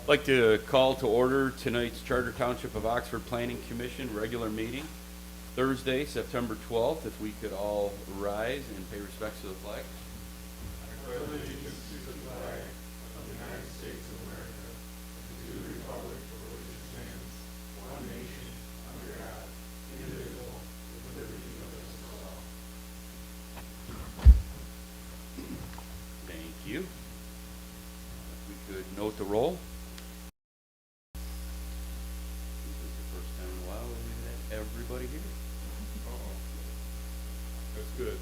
I'd like to call to order tonight's Charter Township of Oxford Planning Commission regular meeting, Thursday, September 12th. If we could all rise and pay respects to the flag. Thank you. If we could note the roll. This is the first time in a while we've had everybody here. That's good.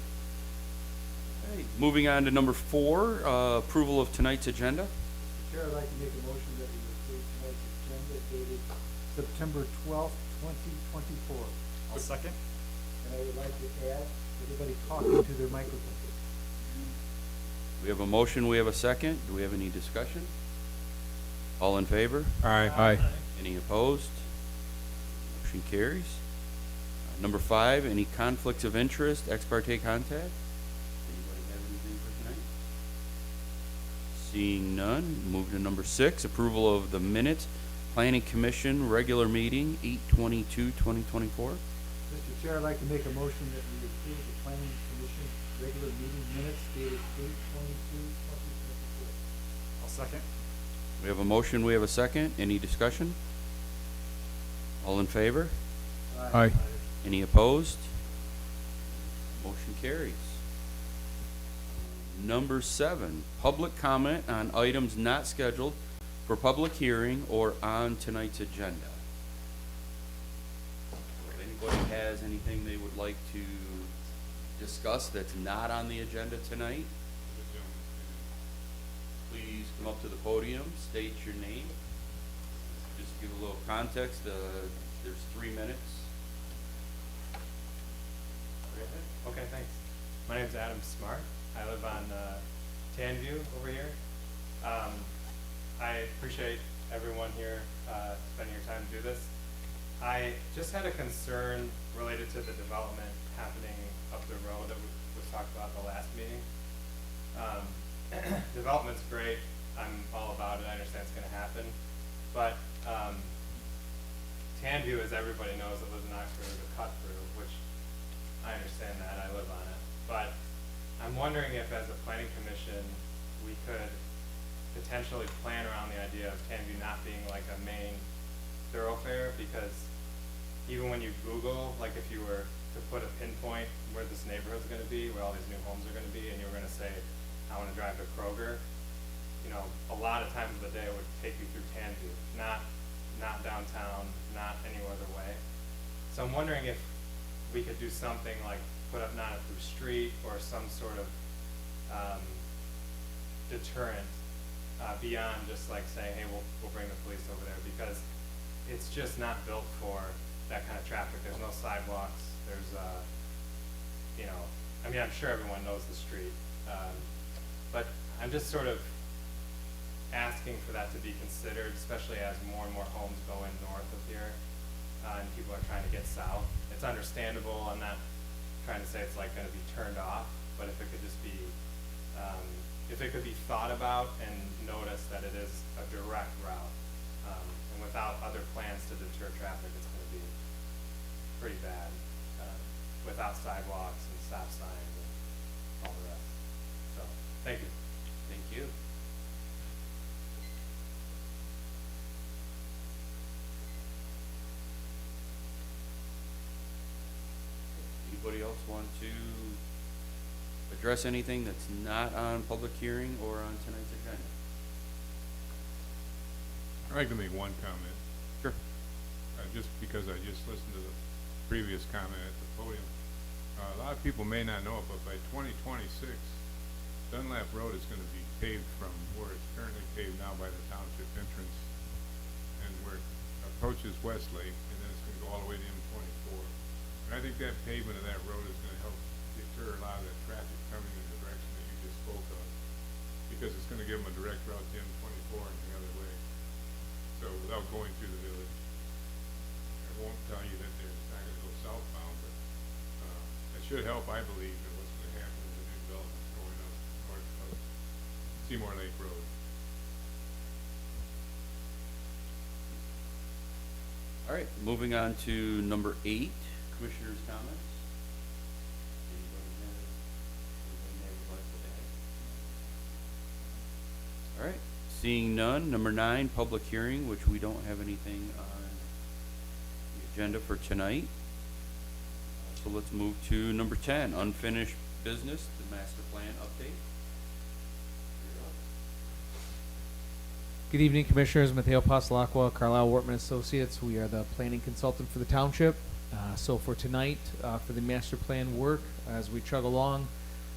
Okay, moving on to number 4, approval of tonight's agenda. Mr. Chair, I'd like to make a motion that we approve tonight's agenda dated September 12th, 2024. I'll second. And I would like to add, everybody talking to their microphone. We have a motion, we have a second. Do we have any discussion? All in favor? Aye. Any opposed? Motion carries. Number 5, any conflicts of interest, ex parte contact? Anybody have anything for tonight? Seeing none, move to number 6, approval of the minutes. Planning Commission regular meeting, 8/22/2024. Mr. Chair, I'd like to make a motion that we approve the Planning Commission regular meeting minutes dated 8/22/2024. I'll second. We have a motion, we have a second. Any discussion? All in favor? Aye. Any opposed? Motion carries. Number 7, public comment on items not scheduled for public hearing or on tonight's agenda. If anybody has anything they would like to discuss that's not on the agenda tonight, please come up to the podium, state your name. Just give a little context. There's 3 minutes. Okay, thanks. My name's Adam Smart. I live on Tanview over here. I appreciate everyone here spending your time to do this. I just had a concern related to the development happening up the road that was talked about at the last meeting. Development's great. I'm all about it. I understand it's going to happen. But Tanview, as everybody knows that lives in Oxford, is a cut through, which I understand that. I live on it. But I'm wondering if, as a planning commission, we could potentially plan around the idea of Tanview not being like a main thoroughfare, because even when you Google, like if you were to put a pinpoint where this neighborhood's going to be, where all these new homes are going to be, and you were going to say, I want to drive to Kroger, you know, a lot of times of the day it would take you through Tanview, not downtown, not any other way. So I'm wondering if we could do something like put up not a through street or some sort of deterrent beyond just like saying, hey, we'll bring the police over there, because it's just not built for that kind of traffic. There's no sidewalks. There's, you know, I mean, I'm sure everyone knows the street, but I'm just sort of asking for that to be considered, especially as more and more homes go in north of here, and people are trying to get south. It's understandable. I'm not trying to say it's like going to be turned off, but if it could just be, if it could be thought about and noticed that it is a direct route, and without other plans to deter traffic, it's going to be pretty bad, without sidewalks and stop signs and all the rest. So, thank you. Thank you. Anybody else want to address anything that's not on public hearing or on tonight's agenda? I'd like to make one comment, Sure. just because I just listened to the previous comment at the podium. A lot of people may not know it, but by 2026, Dunlap Road is going to be paved from where it's currently paved now by the Township entrance, and where it approaches Westlake, and then it's going to go all the way to M24. And I think that pavement of that road is going to help deter a lot of that traffic coming in the direction that you just spoke of, because it's going to give them a direct route to M24 and the other way. So without going through the village, I won't tell you that it's not going to go southbound, but it should help, I believe, in what's going to happen with the new developments going up north of Seymour Lake Road. All right, moving on to number 8, commissioners' comments. Anybody have anything they would like to add? All right, seeing none, number 9, public hearing, which we don't have anything on the agenda for tonight. So let's move to number 10, unfinished business, the master plan update. Good evening, Commissioners. Mateo Pasalacqua, Carlisle Wortman Associates. We are the planning consultant for the township. So for tonight, for the master plan work, as we chug along,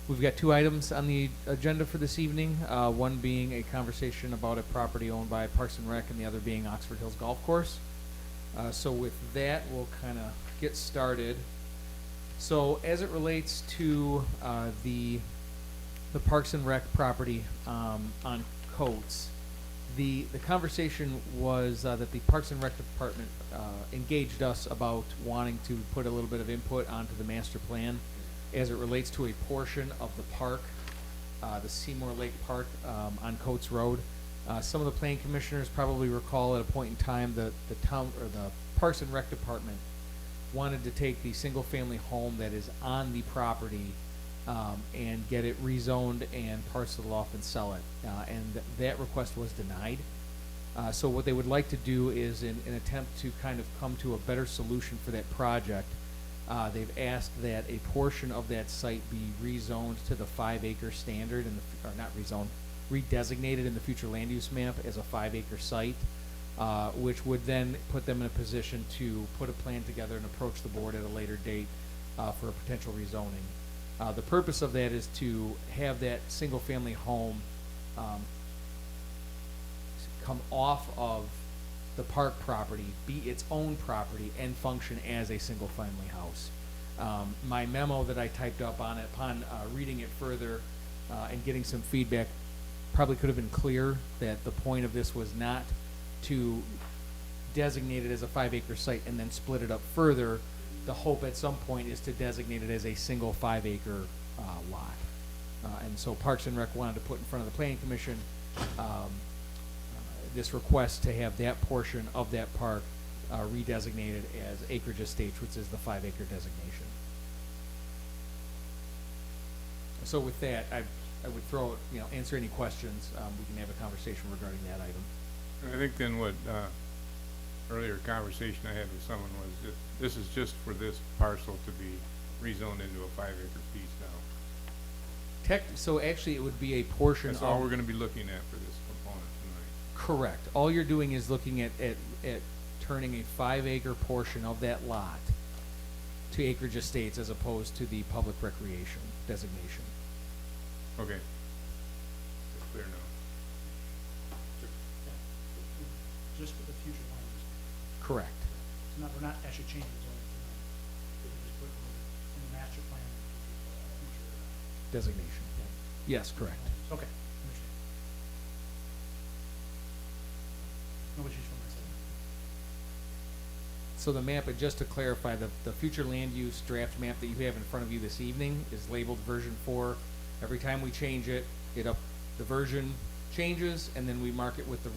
we've got 2 items on the agenda for this evening. One being a conversation about a property owned by Parks and Rec, and the other being Oxford Hills Golf Course. So with that, we'll kind of get started. So as it relates to the Parks and Rec property on Coates, the conversation was that the Parks and Rec department engaged us about wanting to put a little bit of input onto the master plan as it relates to a portion of the park, the Seymour Lake Park on Coates Road. Some of the planning commissioners probably recall at a point in time that the town or the Parks and Rec department wanted to take the single-family home that is on the property and get it rezoned and parcel off and sell it. And that request was denied. So what they would like to do is, in an attempt to kind of come to a better solution for that project, they've asked that a portion of that site be rezoned to the 5-acre standard, or not rezoned, redesignated in the future land use map as a 5-acre site, which would then put them in a position to put a plan together and approach the board at a later date for a potential rezoning. The purpose of that is to have that single-family home come off of the park property, be its own property, and function as a single-family house. My memo that I typed up on it, upon reading it further and getting some feedback, probably could have been clear that the point of this was not to designate it as a 5-acre site and then split it up further. The hope at some point is to designate it as a single 5-acre lot. And so Parks and Rec wanted to put in front of the Planning Commission this request to have that portion of that park redesignated as acreage estates, which is the 5-acre designation. So with that, I would throw, answer any questions. We can have a conversation regarding that item. I think then what earlier conversation I had with someone was that this is just for this parcel to be rezoned into a 5-acre piece now. So actually, it would be a portion That's of... all we're gonna be looking at for this component tonight. Correct. All you're doing is looking at turning a 5-acre portion of that lot to acreage estates as opposed to the public recreation designation. Okay. It's clear now. Just for the future land use. Correct. It's not, we're not actually changing the zoning tonight. We're just putting it in the master plan for future. Designation. Yes, correct. Okay, understand. No issues from my side. So the map, and just to clarify, the future land use draft map that you have in front of you this evening is labeled version 4. Every time we change it, the version changes, and then we mark it with the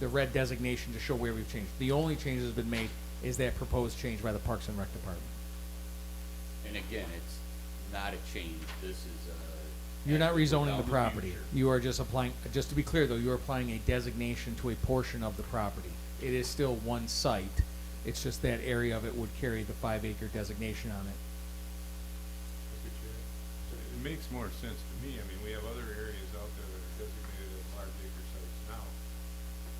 red designation to show where we've changed. The only change that's been made is that proposed change by the Parks and Rec Department. And again, it's not a change, this is a... You're not rezoning down the property. future. You are just applying, just to be clear though, you're applying a designation to a portion of the property. It is still one site. It's just that area of it would carry the 5-acre designation on it. It makes more sense to me. I mean, we have other areas out there that are designated as large acre sites now.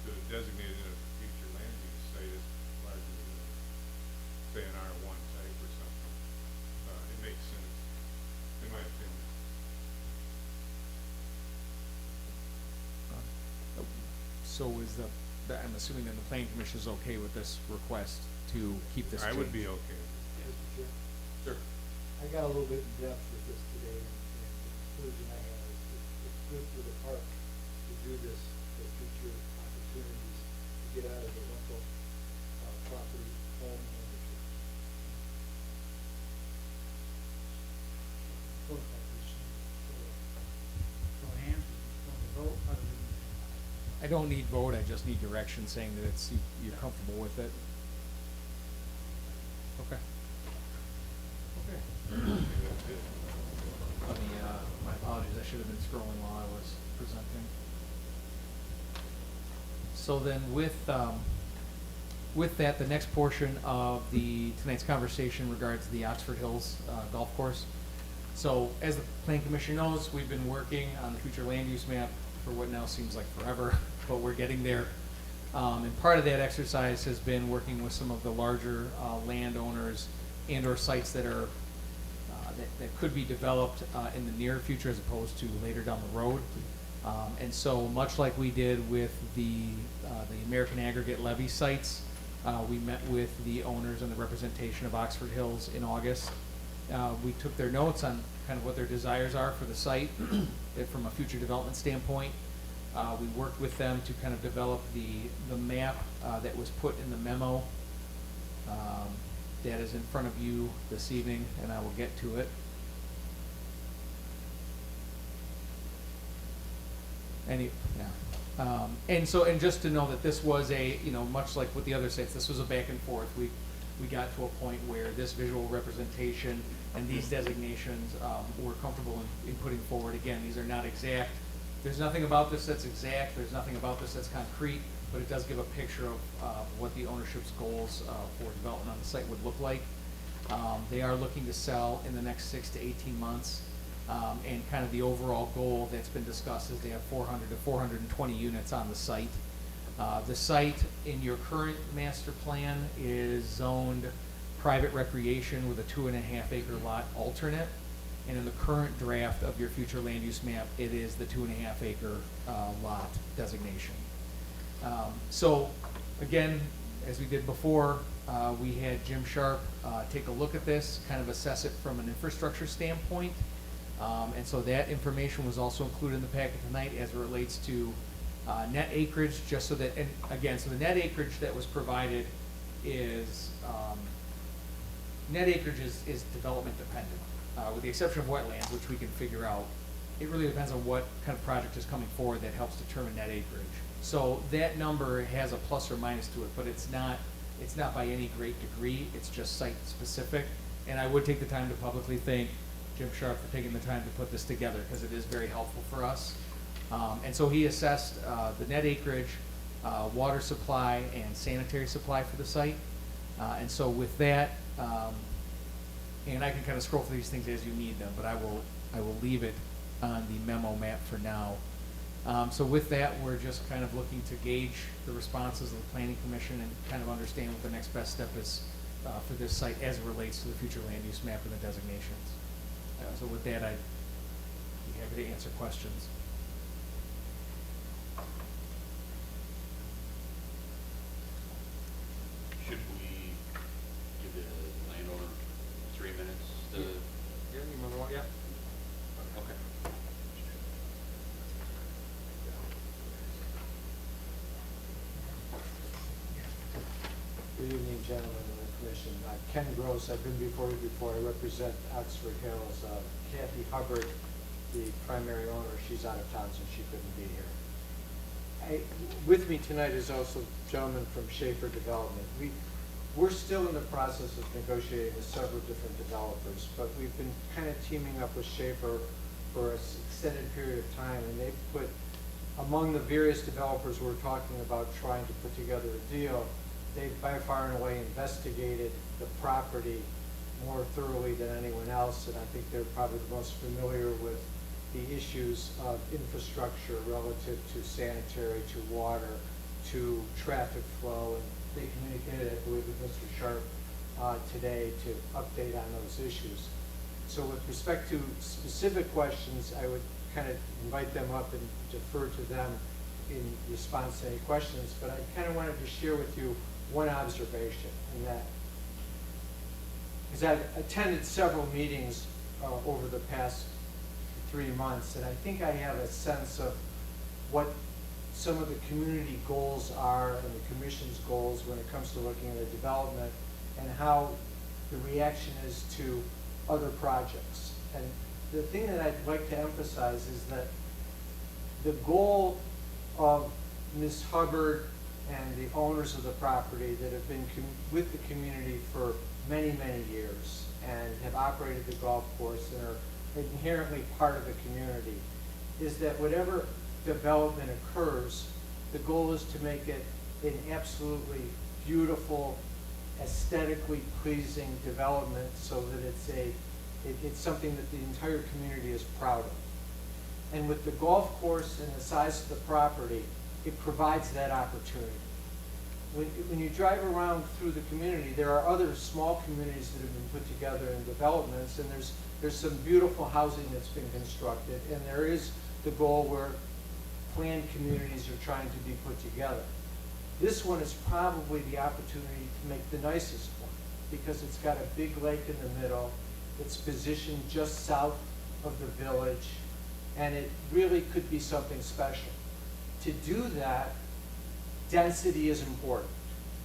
To designate it as a future land use site is larger than, say, an R1 type or something. It makes sense, in my opinion. So is I'm assuming that the planning commission is okay with this request to keep this I would change? be okay with it. Mr. Chair, Sure. I got a little bit in depth with this today, and the conclusion I had is it's good for the park to do this for future opportunities to get out of the rental property home ownership. Protocol, we just need to show hands, we want to vote, how do we? I don't need vote, I just need direction saying that it's, you're comfortable with it. Okay. Okay. Let me, my apologies, I should have been scrolling while I was presenting. So then with that, the next portion of tonight's conversation regards the Oxford Hills Golf Course. So as the Planning Commission knows, we've been working on the future land use map for what now seems like forever, but we're getting there. And part of that exercise has been working with some of the larger landowners and or sites that are that could be developed in the near future as opposed to later down the road. And so much like we did with the American Aggregate Levy sites, we met with the owners and the representation of Oxford Hills in August. We took their notes on kind of what their desires are for the site from a future development standpoint. We worked with them to kind of develop the map that was put in the memo that is in front of you this evening, and I will get to it. And just to know that this was much like with the other sites, this was a back and forth. We got to a point where this visual representation and these designations we're comfortable in putting forward. Again, these are not exact. There's nothing about this that's exact. There's nothing about this that's concrete, but it does give a picture of what the ownership's goals for development on the site would look like. They are looking to sell in the next 6 to 18 months. And kind of the overall goal that's been discussed is they have 400 to 420 units on the site. The site in your current master plan is zoned private recreation with a 2.5 acre lot alternate. And in the current draft of your future land use map, it is the 2.5 acre lot designation. So again, as we did before, we had Jim Sharp take a look at this, kind of assess it from an infrastructure standpoint. And so that information was also included in the packet tonight as it relates to net acreage, just so that, and again, so the net acreage that was provided is, is development dependent, with the exception of wetlands, which we can figure out. It really depends on what kind of project is coming forward that helps determine net acreage. So that number has a plus or minus to it, but it's not by any great degree, it's just site specific. And I would take the time to publicly thank Jim Sharp for taking the time to put this together, because it is very helpful for us. And so he assessed the net acreage, water supply, and sanitary supply for the site. And so with that, and I can kind of scroll through these things as you need them, but I will leave it on the memo map for now. So with that, we're just kind of looking to gauge the responses of the Planning Commission and kind of understand what the next best step is for this site as it relates to the future land use map and the designations. So with that, I'd be happy to answer questions. Should we give the landowner 3 minutes to? Yeah, you remember what? Yeah. Okay. Good evening, gentlemen of the commission. Ken Gross, I've been before you before. I represent Oxford Hills. Kathy Hubbard, the primary owner, she's out of town, so she couldn't be here. With me tonight is also a gentleman from Schaefer Development. We're still in the process of negotiating with several different developers, but we've been kind of teaming up with Schaefer for an extended period of time, and they've put, among the various developers we're talking about trying to put together a deal, they've by far and away investigated the property more thoroughly than anyone else, and I think they're probably the most familiar with the issues of infrastructure relative to sanitary, to water, to traffic flow, and they communicated, I believe, with Mr. Sharp today to update on those issues. So with respect to specific questions, I would kind of invite them up and defer to them in response to any questions, but I kind of wanted to share with you one observation, and that is I've attended several meetings over the past 3 months, and I think I have a sense of what some of the community goals are and the commission's goals when it comes to looking at a development and how the reaction is to other projects. And the thing that I'd like to emphasize is that the goal of Ms. Hubbard and the owners of the property that have been with the community for many, many years and have operated the golf course and are inherently part of the community, is that whatever development occurs, the goal is to make it an absolutely beautiful, aesthetically pleasing development so that it's something that the entire community is proud of. And with the golf course and the size of the property, it provides that opportunity. When you drive around through the community, there are other small communities that have been put together in developments, and there's some beautiful housing that's been constructed, and there is the goal where planned communities are trying to be put together. This one is probably the opportunity to make the nicest one, because it's got a big lake in the middle, it's positioned just south of the village, and it really could be something special. To do that, density is important,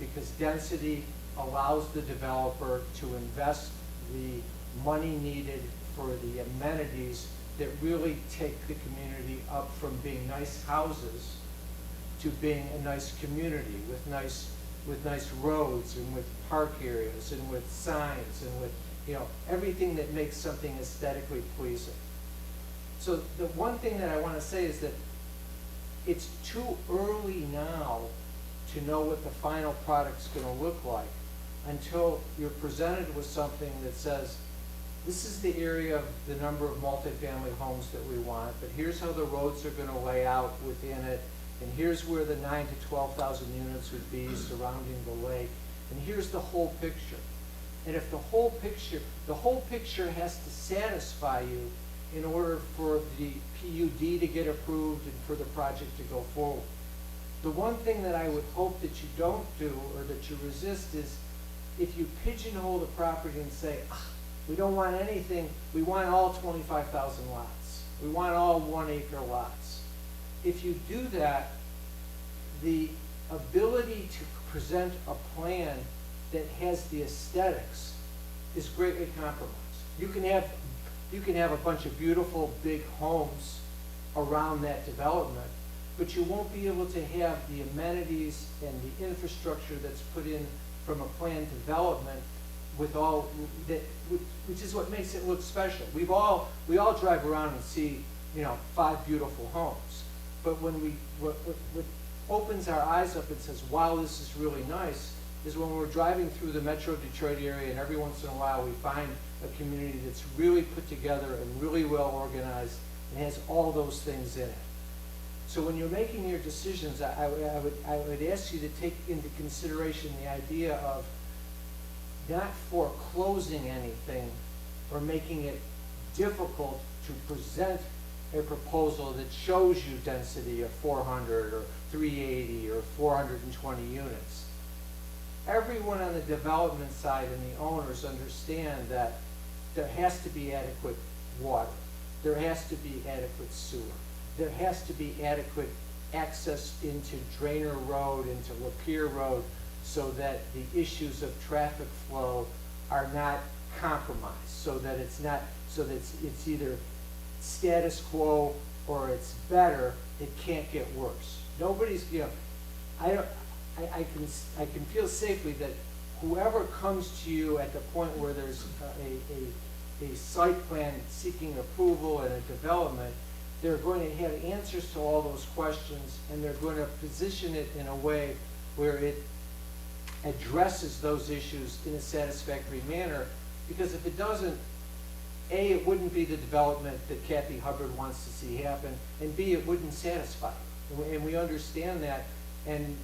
because density allows the developer to invest the money needed for the amenities that really take the community up from being nice houses to being a nice community with nice roads and with park areas and with signs and with, you know, everything that makes something aesthetically pleasing. So the one thing that I want to say is that it's too early now to know what the final product's going to look like until you're presented with something that says, this is the area of the number of multifamily homes that we want, but here's how the roads are going to lay out within it, and here's where the 9,000 to 12,000 units would be surrounding the lake, and here's the whole picture. And if the whole picture has to satisfy you in order for the PUD to get approved and for the project to go forward. The one thing that I would hope that you don't do or that you resist is if you pigeonhole the property and say, we don't want anything, we want all 25,000 lots. We want all 1 acre lots. If you do that, the ability to present a plan that has the aesthetics is greatly compromised. You can have a bunch of beautiful big homes around that development, but you won't be able to have the amenities and the infrastructure that's put in from a planned development with all that, which is what makes it look special. We all drive around and see, you know, 5 beautiful homes, but when what opens our eyes up and says, wow, this is really nice, is when we're driving through the Metro Detroit area, and every once in a while we find a community that's really put together and really well organized and has all those things in it. So when you're making your decisions, I would ask you to take into consideration the idea of not foreclosing anything or making it difficult to present a proposal that shows you density of 400 or 380 or 420 units. Everyone on the development side and the owners understand that there has to be adequate water. There has to be adequate sewer. There has to be adequate access into Drainer Road, into Lapeer Road, so that the issues of traffic flow are not compromised, so that it's either status quo or it's better. It can't get worse. Nobody's, you know, I can feel safely that whoever comes to you at the point where there's a site plan seeking approval and a development, they're going to have answers to all those questions, and they're going to position it in a way where it addresses those issues in a satisfactory manner. Because if it doesn't, A, it wouldn't be the development that Kathy Hubbard wants to see happen, and B, it wouldn't satisfy you. And we understand that, and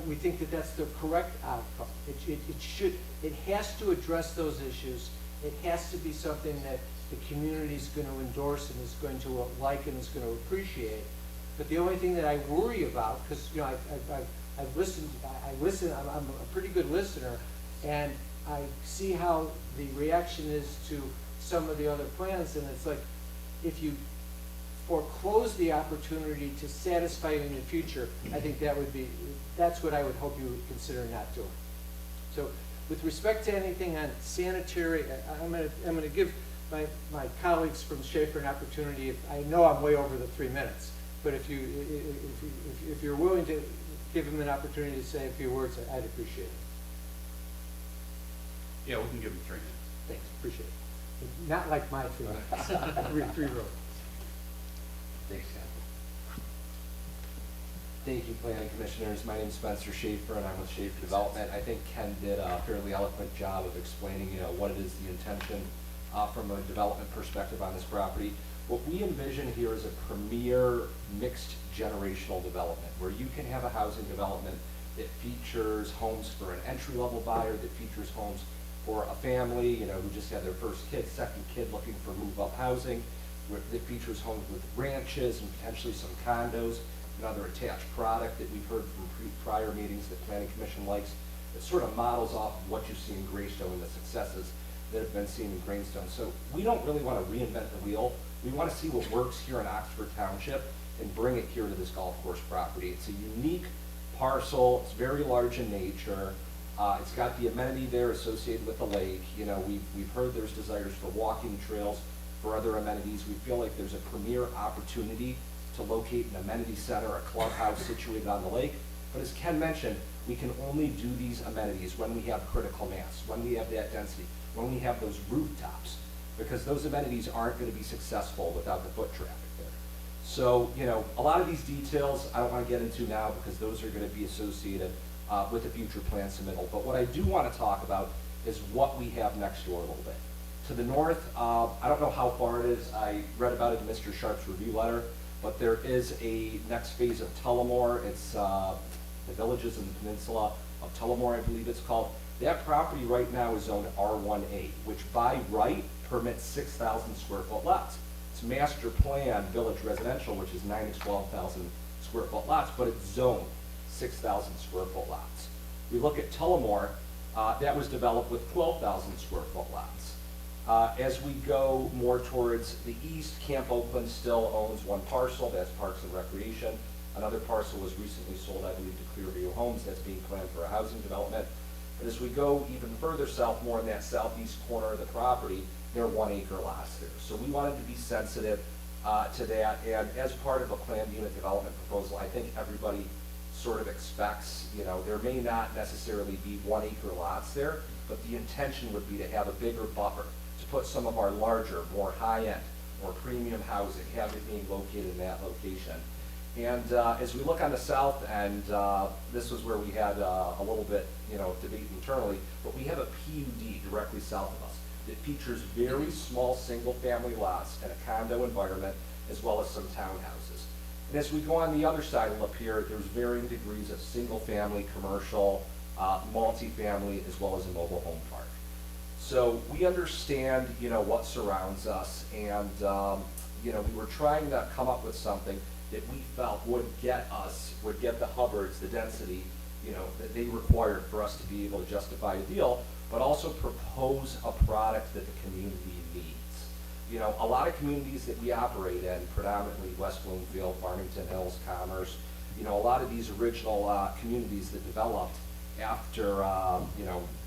we think that that's the correct outcome. It has to address those issues. It has to be something that the community is going to endorse and is going to like and is going to appreciate. But the only thing that I worry about, because, you know, I've listened, I'm a pretty good listener, and I see how the reaction is to some of the other plans, and it's like, if you foreclose the opportunity to satisfy you in the future, I think that's what I would hope you would consider not doing. So with respect to anything on sanitary, I'm going to give my colleagues from Schaefer an opportunity. I know I'm way over the 3 minutes, but if you're willing to give him an opportunity to say a few words, I'd appreciate it. Yeah, we can give him 3 minutes. Thanks, appreciate it. Not like my 3 minutes, three rows. Thanks, Ken. Thank you, planning commissioners. My name's Spencer Schaefer, and I'm with Schaefer Development. I think Ken did a fairly eloquent job of explaining, what it is the intention from a development perspective on this property. What we envision here is a premier mixed generational development where you can have a housing development that features homes for an entry-level buyer, that features homes for a family, who just had their first kid, second kid looking for move-up housing, that features homes with ranches and potentially some condos and other attached product that we've heard from prior meetings that Planning Commission likes. It sort of models off of what you see in Greystone and the successes that have been seen in Greystone. So we don't really want to reinvent the wheel. We want to see what works here in Oxford Township and bring it here to this golf course property. It's a unique parcel. It's very large in nature. It's got the amenity there associated with the lake. We've heard there's desires for walking trails, for other amenities. We feel like there's a premier opportunity to locate an amenity center, a clubhouse situated on the lake. But as Ken mentioned, we can only do these amenities when we have critical mass, when we have that density, when we have those rooftops, because those amenities aren't going to be successful without the foot traffic there. So, a lot of these details I don't want to get into now because those are going to be associated with a future plan submittal. But what I do want to talk about is what we have next door a little bit. To the north, I don't know how far it is. I read about it in Mr. Sharp's review letter, but there is a next phase of Tullamore. It's the villages in the peninsula of Tullamore, I believe it's called. That property right now is zoned R1A, which by right permits 6,000 square foot lots. It's master plan village residential, which is 9 to 12,000 square foot lots, but it's zoned 6,000 square foot lots. We look at Tullamore, that was developed with 12,000 square foot lots. As we go more towards the east, Camp Oakland still owns one parcel, that's Parks and Recreation. Another parcel was recently sold, I believe, to Clearview Homes, that's being planned for a housing development. But as we go even further south, more in that southeast corner of the property, there are 1 acre lots there. So we wanted to be sensitive to that, and as part of a planned unit development proposal, I think everybody sort of expects, there may not necessarily be 1 acre lots there, but the intention would be to have a bigger buffer, to put some of our larger, more high-end, more premium housing, have it being located in that location. And as we look on the south end, this was where we had a little bit, debate internally, but we have a PUD directly south of us that features very small single-family lots and a condo environment, as well as some townhouses. And as we go on the other side of Lapeer, there's varying degrees of single-family, commercial, multifamily, as well as a mobile home park. So we understand, what surrounds us, and we were trying to come up with something that we felt would get the Hubbards the density, that they required for us to be able to justify a deal, but also propose a product that the community needs. A lot of communities that we operate in, predominantly West Bloomfield, Farmington Hills, Commerce, a lot of these original communities that developed after,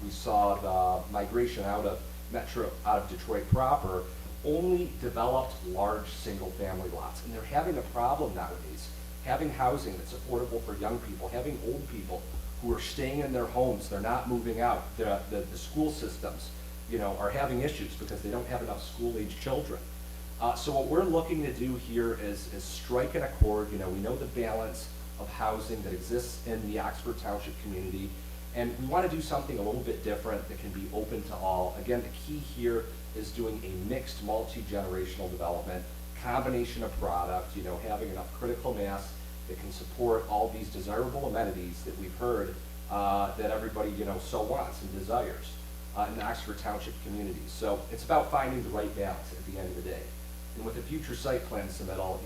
we saw the migration out of Detroit proper, only developed large single-family lots. And they're having a problem nowadays, having housing that's affordable for young people, having old people who are staying in their homes, they're not moving out. The school systems, are having issues because they don't have enough school-age children. So what we're looking to do here is strike an accord. We know the balance of housing that exists in the Oxford Township community, and we want to do something a little bit different that can be open to all. Again, the key here is doing a mixed multi-generational development, combination of product, having enough critical mass that can support all these desirable amenities that we've heard that everybody, so wants and desires in the Oxford Township community. So it's about finding the right balance at the end of the day. And with the future site plan submittal,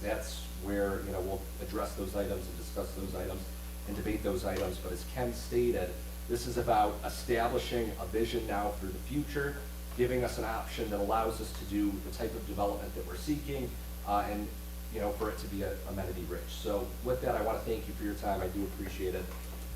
that's where, we'll address those items and discuss those items and debate those items. But as Ken stated, this is about establishing a vision now for the future, giving us an option that allows us to do the type of development that we're seeking, and for it to be amenity rich. So with that, I want to thank you for your time. I do appreciate it.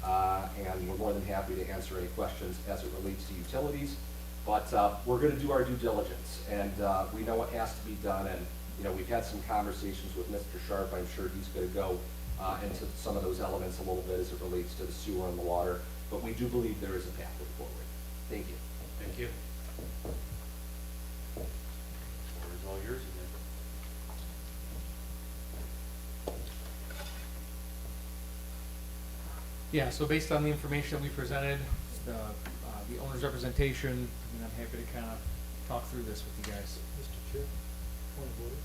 And we're more than happy to answer any questions as it relates to utilities. But we're going to do our due diligence, and we know what has to be done, and You know, we've had some conversations with Mr. Sharp. I'm sure he's gonna go into some of those elements a little bit as it relates to the sewer and the water, but we do believe there is a pathway forward. Thank you. Thank you. Floor is all yours again. Yeah, so based on the information that we presented, the owner's representation, and I'm happy to kind of talk through this with you guys. Mr. Chair, point of order.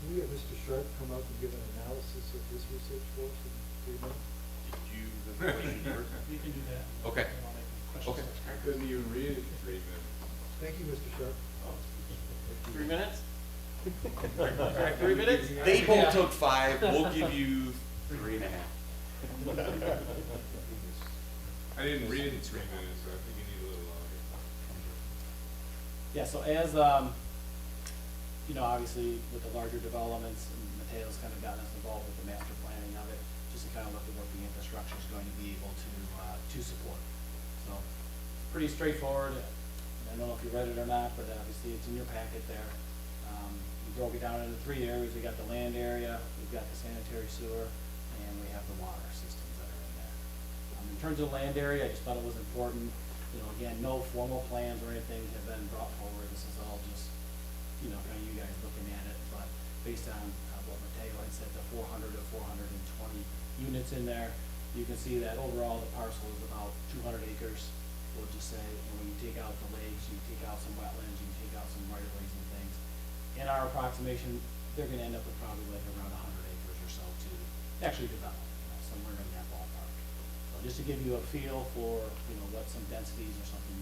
Can we have Mr. Sharp come up and give an analysis of this research for us in 3 minutes? Did you, the question yours? You can do that. Okay. You wanna make questions? Okay. I couldn't even read it in 3 minutes. Thank you, Mr. Sharp. 3 minutes? 3 minutes? They both took 5, we'll give you 3.5. I didn't read it in 3 minutes, so I think you need a little longer. Yeah, so as, you know, obviously with the larger developments, and Mateo's kind of gotten us involved with the master planning of it, just to kind of look at what the infrastructure is going to be able to support. So, pretty straightforward. I don't know if you read it or not, but obviously it's in your packet there. We broke it down into 3 areas. We got the land area, we've got the sanitary sewer, and we have the water systems that are in there. In terms of land area, I just thought it was important, you know, again, no formal plans or anything have been brought forward. This is all just, you know, kind of you guys looking at it, but based on what Mateo had said, the 400 to 420 units in there, you can see that overall the parcel is about 200 acres, we'll just say, and when you take out the lakes, you take out some wetlands, you take out some right-of-ways and things. In our approximation, they're gonna end up with probably like around 100 acres or so to actually develop, you know, somewhere in that ballpark. So just to give you a feel for, you know, what some densities or something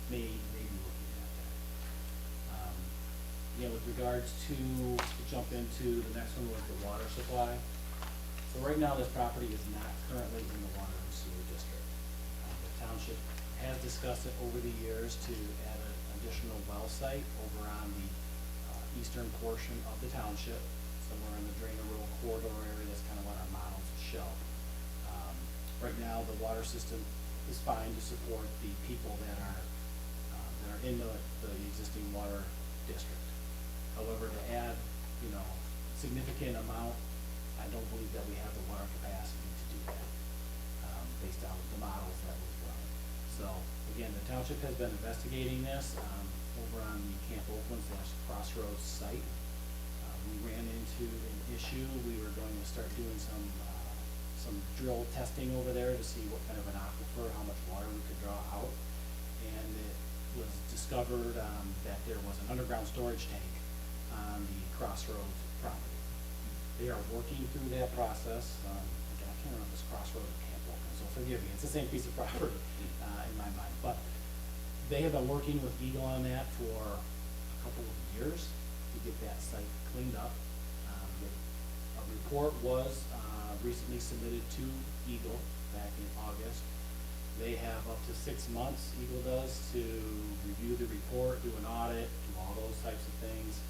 may be looking at there. Yeah, with regards to jump into the next one was the water supply. So right now, this property is not currently in the water and sewer district. The township has discussed it over the years to add an additional well site over on the eastern portion of the township, somewhere in the Drainer Road corridor area. That's kind of what our models show. Right now, the water system is fine to support the people that are in the existing water district. However, to add, you know, significant amount, I don't believe that we have the water capacity to do that, based on the models that we've run. So, again, the township has been investigating this, over on the Camp Oakland / Crossroads site. We ran into an issue. We were going to start doing some drill testing over there to see what kind of an aquifer, how much water we could draw out. And it was discovered, that there was an underground storage tank on the Crossroads property. They are working through that process. Again, I can't remember if it's Crossroads or Camp Oakland, so forgive me. It's the same piece of property, in my mind. But they have been working with Eagle on that for a couple of years to get that site cleaned up. A report was recently submitted to Eagle back in August. They have up to 6 months, Eagle does, to review the report, do an audit, do all those types of things.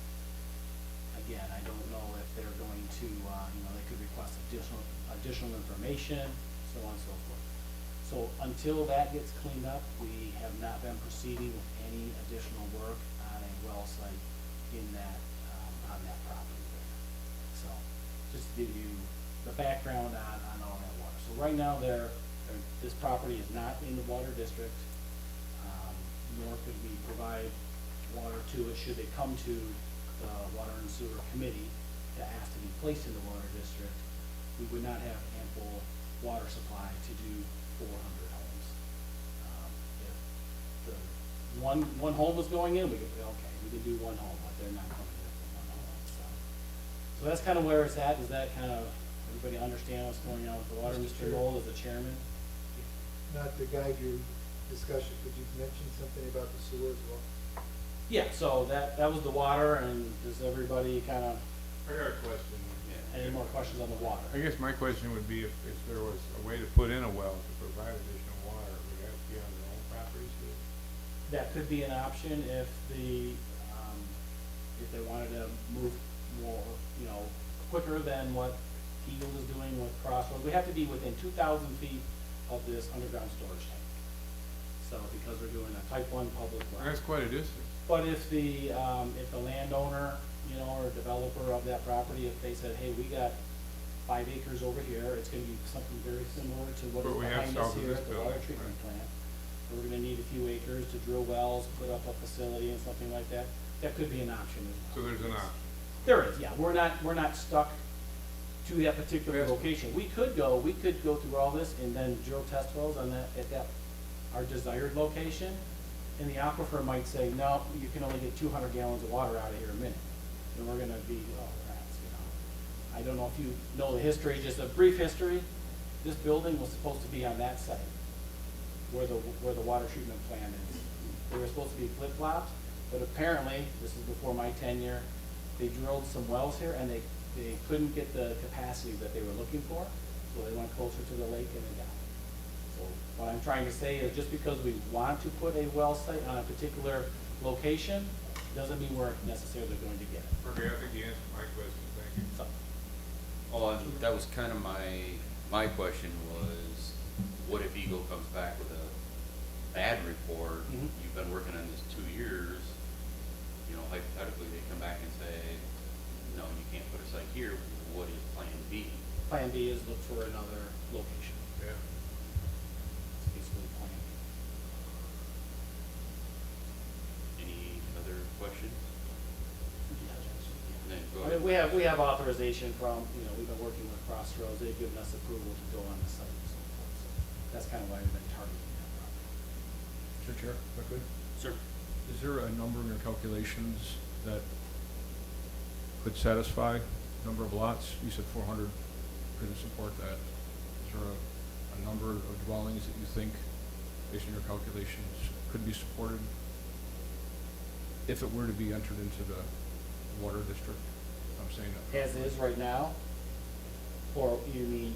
Again, I don't know if they're going to, you know, they could request additional information, so on and so forth. So until that gets cleaned up, we have not been proceeding with any additional work on a well site in that, on that property there. So, just to give you the background on all that water. So right now, this property is not in the water district, nor could we provide water to it should it come to the Water and Sewer Committee to ask to be placed in the water district. We would not have ample water supply to do 400 homes. If the one home was going in, we could say, okay, we could do one home, but they're not coming in for one home, so that's kind of where it's at. Does that kind of, everybody understand what's going on with the water? Mr. Knoll as the chairman? Not to guide your discussion, could you mention something about the sewer as well? Yeah, so that was the water, and does everybody kind of, I got a question. any more questions on the water? I guess my question would be if there was a way to put in a well to provide additional water, would it have to be on their own property still? That could be an option if if they wanted to move more, you know, quicker than what Eagle is doing with Crossroads. We have to be within 2,000 feet of this underground storage tank. So because we're doing a type 1 public well. That's quite a distance. But if the landowner you know, or a developer of that property, if they said, hey, we got 5 acres over here, it's gonna be something very similar to what What is we have behind us south of here this at the water building, treatment right. plant. We're gonna need a few acres to drill wells, put up a facility and something like that. That could be an option as well. So there's an option. There is, yeah. We're not stuck to that particular location. We could go through all this and then drill test wells on that, at that, our desired location. And the aquifer might say, no, you can only get 200 gallons of water out of here a minute. And we're gonna be, oh, rats, you know. I don't know if you know the history, just a brief history. This building was supposed to be on that site where the water treatment plant is. They were supposed to be flip-flopped, but apparently, this is before my tenure, they drilled some wells here and they couldn't get the capacity that they were looking for, so they went closer to the lake and they got it. So what I'm trying to say is just because we want to put a well site on a particular location, doesn't mean we're necessarily going to get it. Okay, I think you answered my question, thank you. So, Oh, and that was kind of my question was, what if Eagle comes back with a bad report? Mhm. You've been working on this 2 years, you know, hypothetically, they come back and say, no, you can't put a site here, what is plan B? plan B is look for another location. Yeah. It's basically plan B. Any other questions? Then go I mean, ahead. we have authorization from, you know, we've been working with Crossroads, they've given us approval to go on the site and so forth, so that's kind of why we've been targeting that property. Mr. Chair, if I could, Sir. is there a number in your calculations that could satisfy number of lots? You said 400 couldn't support that. Is there a number of dwellings that you think, based on your calculations, could be supported if it were to be entered into the water district? I'm saying that. As is right now, or you mean,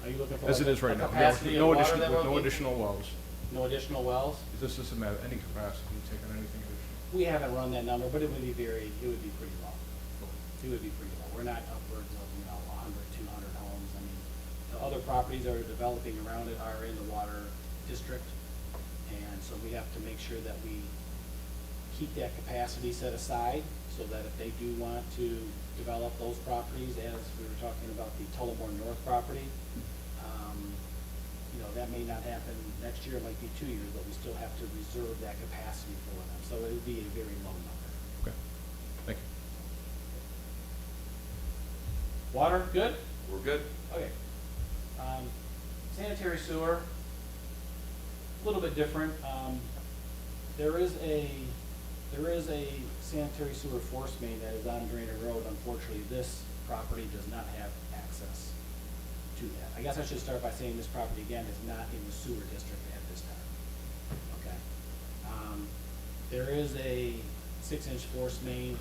are you looking for As like it is right a now. capacity No of water additional, that with we're no looking- additional wells. No additional wells? Is this system have any capacity to take on anything additional? We haven't run that number, but it would be pretty low. It would be pretty low. We're not upwards of, you know, 100, 200 homes. I mean, the other properties that are developing around it are in the water district. And so we have to make sure that we keep that capacity set aside so that if they do want to develop those properties, as we were talking about the Tullamore North property, you know, that may not happen next year, it might be 2 years, but we still have to reserve that capacity for them. So it would be a very low number. Okay, thank you. Water, good? We're good? Okay. Sanitary sewer, a little bit different. There is a sanitary sewer force main that is on Drainer Road. Unfortunately, this property does not have access to that. I guess I should start by saying this property, again, is not in the sewer district at this time. Okay. There is a 6-inch force main.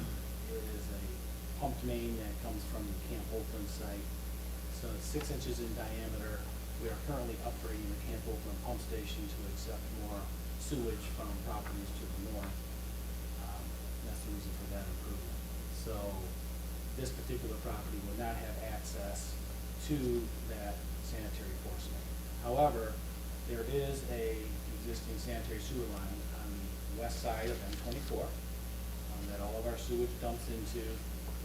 It is a pumped main that comes from the Camp Oakland site. So it's 6 inches in diameter. We are currently upgrading the Camp Oakland pump station to accept more sewage from properties to the north. That's the reason for that improvement. So this particular property will not have access to that sanitary force main. However, there is a existing sanitary sewer line on the west side of M24 that all of our sewage dumps into.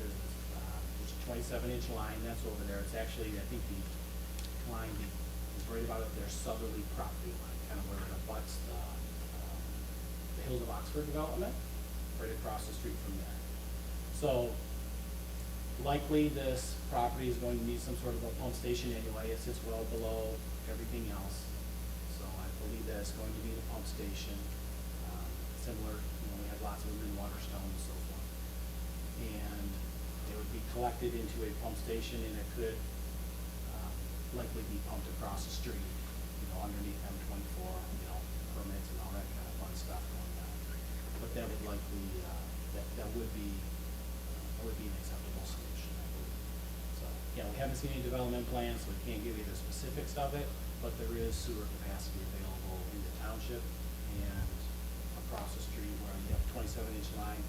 There's a 27-inch line that's over there. It's actually, I think the line is right about at their southerly property line, kind of where it abuts the Hills of Oxford development, right across the street from there. So likely this property is going to need some sort of a pump station anyway. It sits well below everything else. So I believe that it's going to be the pump station. Similar, you know, we have lots of them in Waterstone and so forth. And it would be collected into a pump station and it could likely be pumped across the street, you know, underneath M24, you know, permits and all that kind of fun stuff going on. But that would likely, that would be an acceptable solution, I believe. So, yeah, we haven't seen any development plans, so we can't give you the specifics of it, but there is sewer capacity available in the township and across the street where you have a 27-inch line,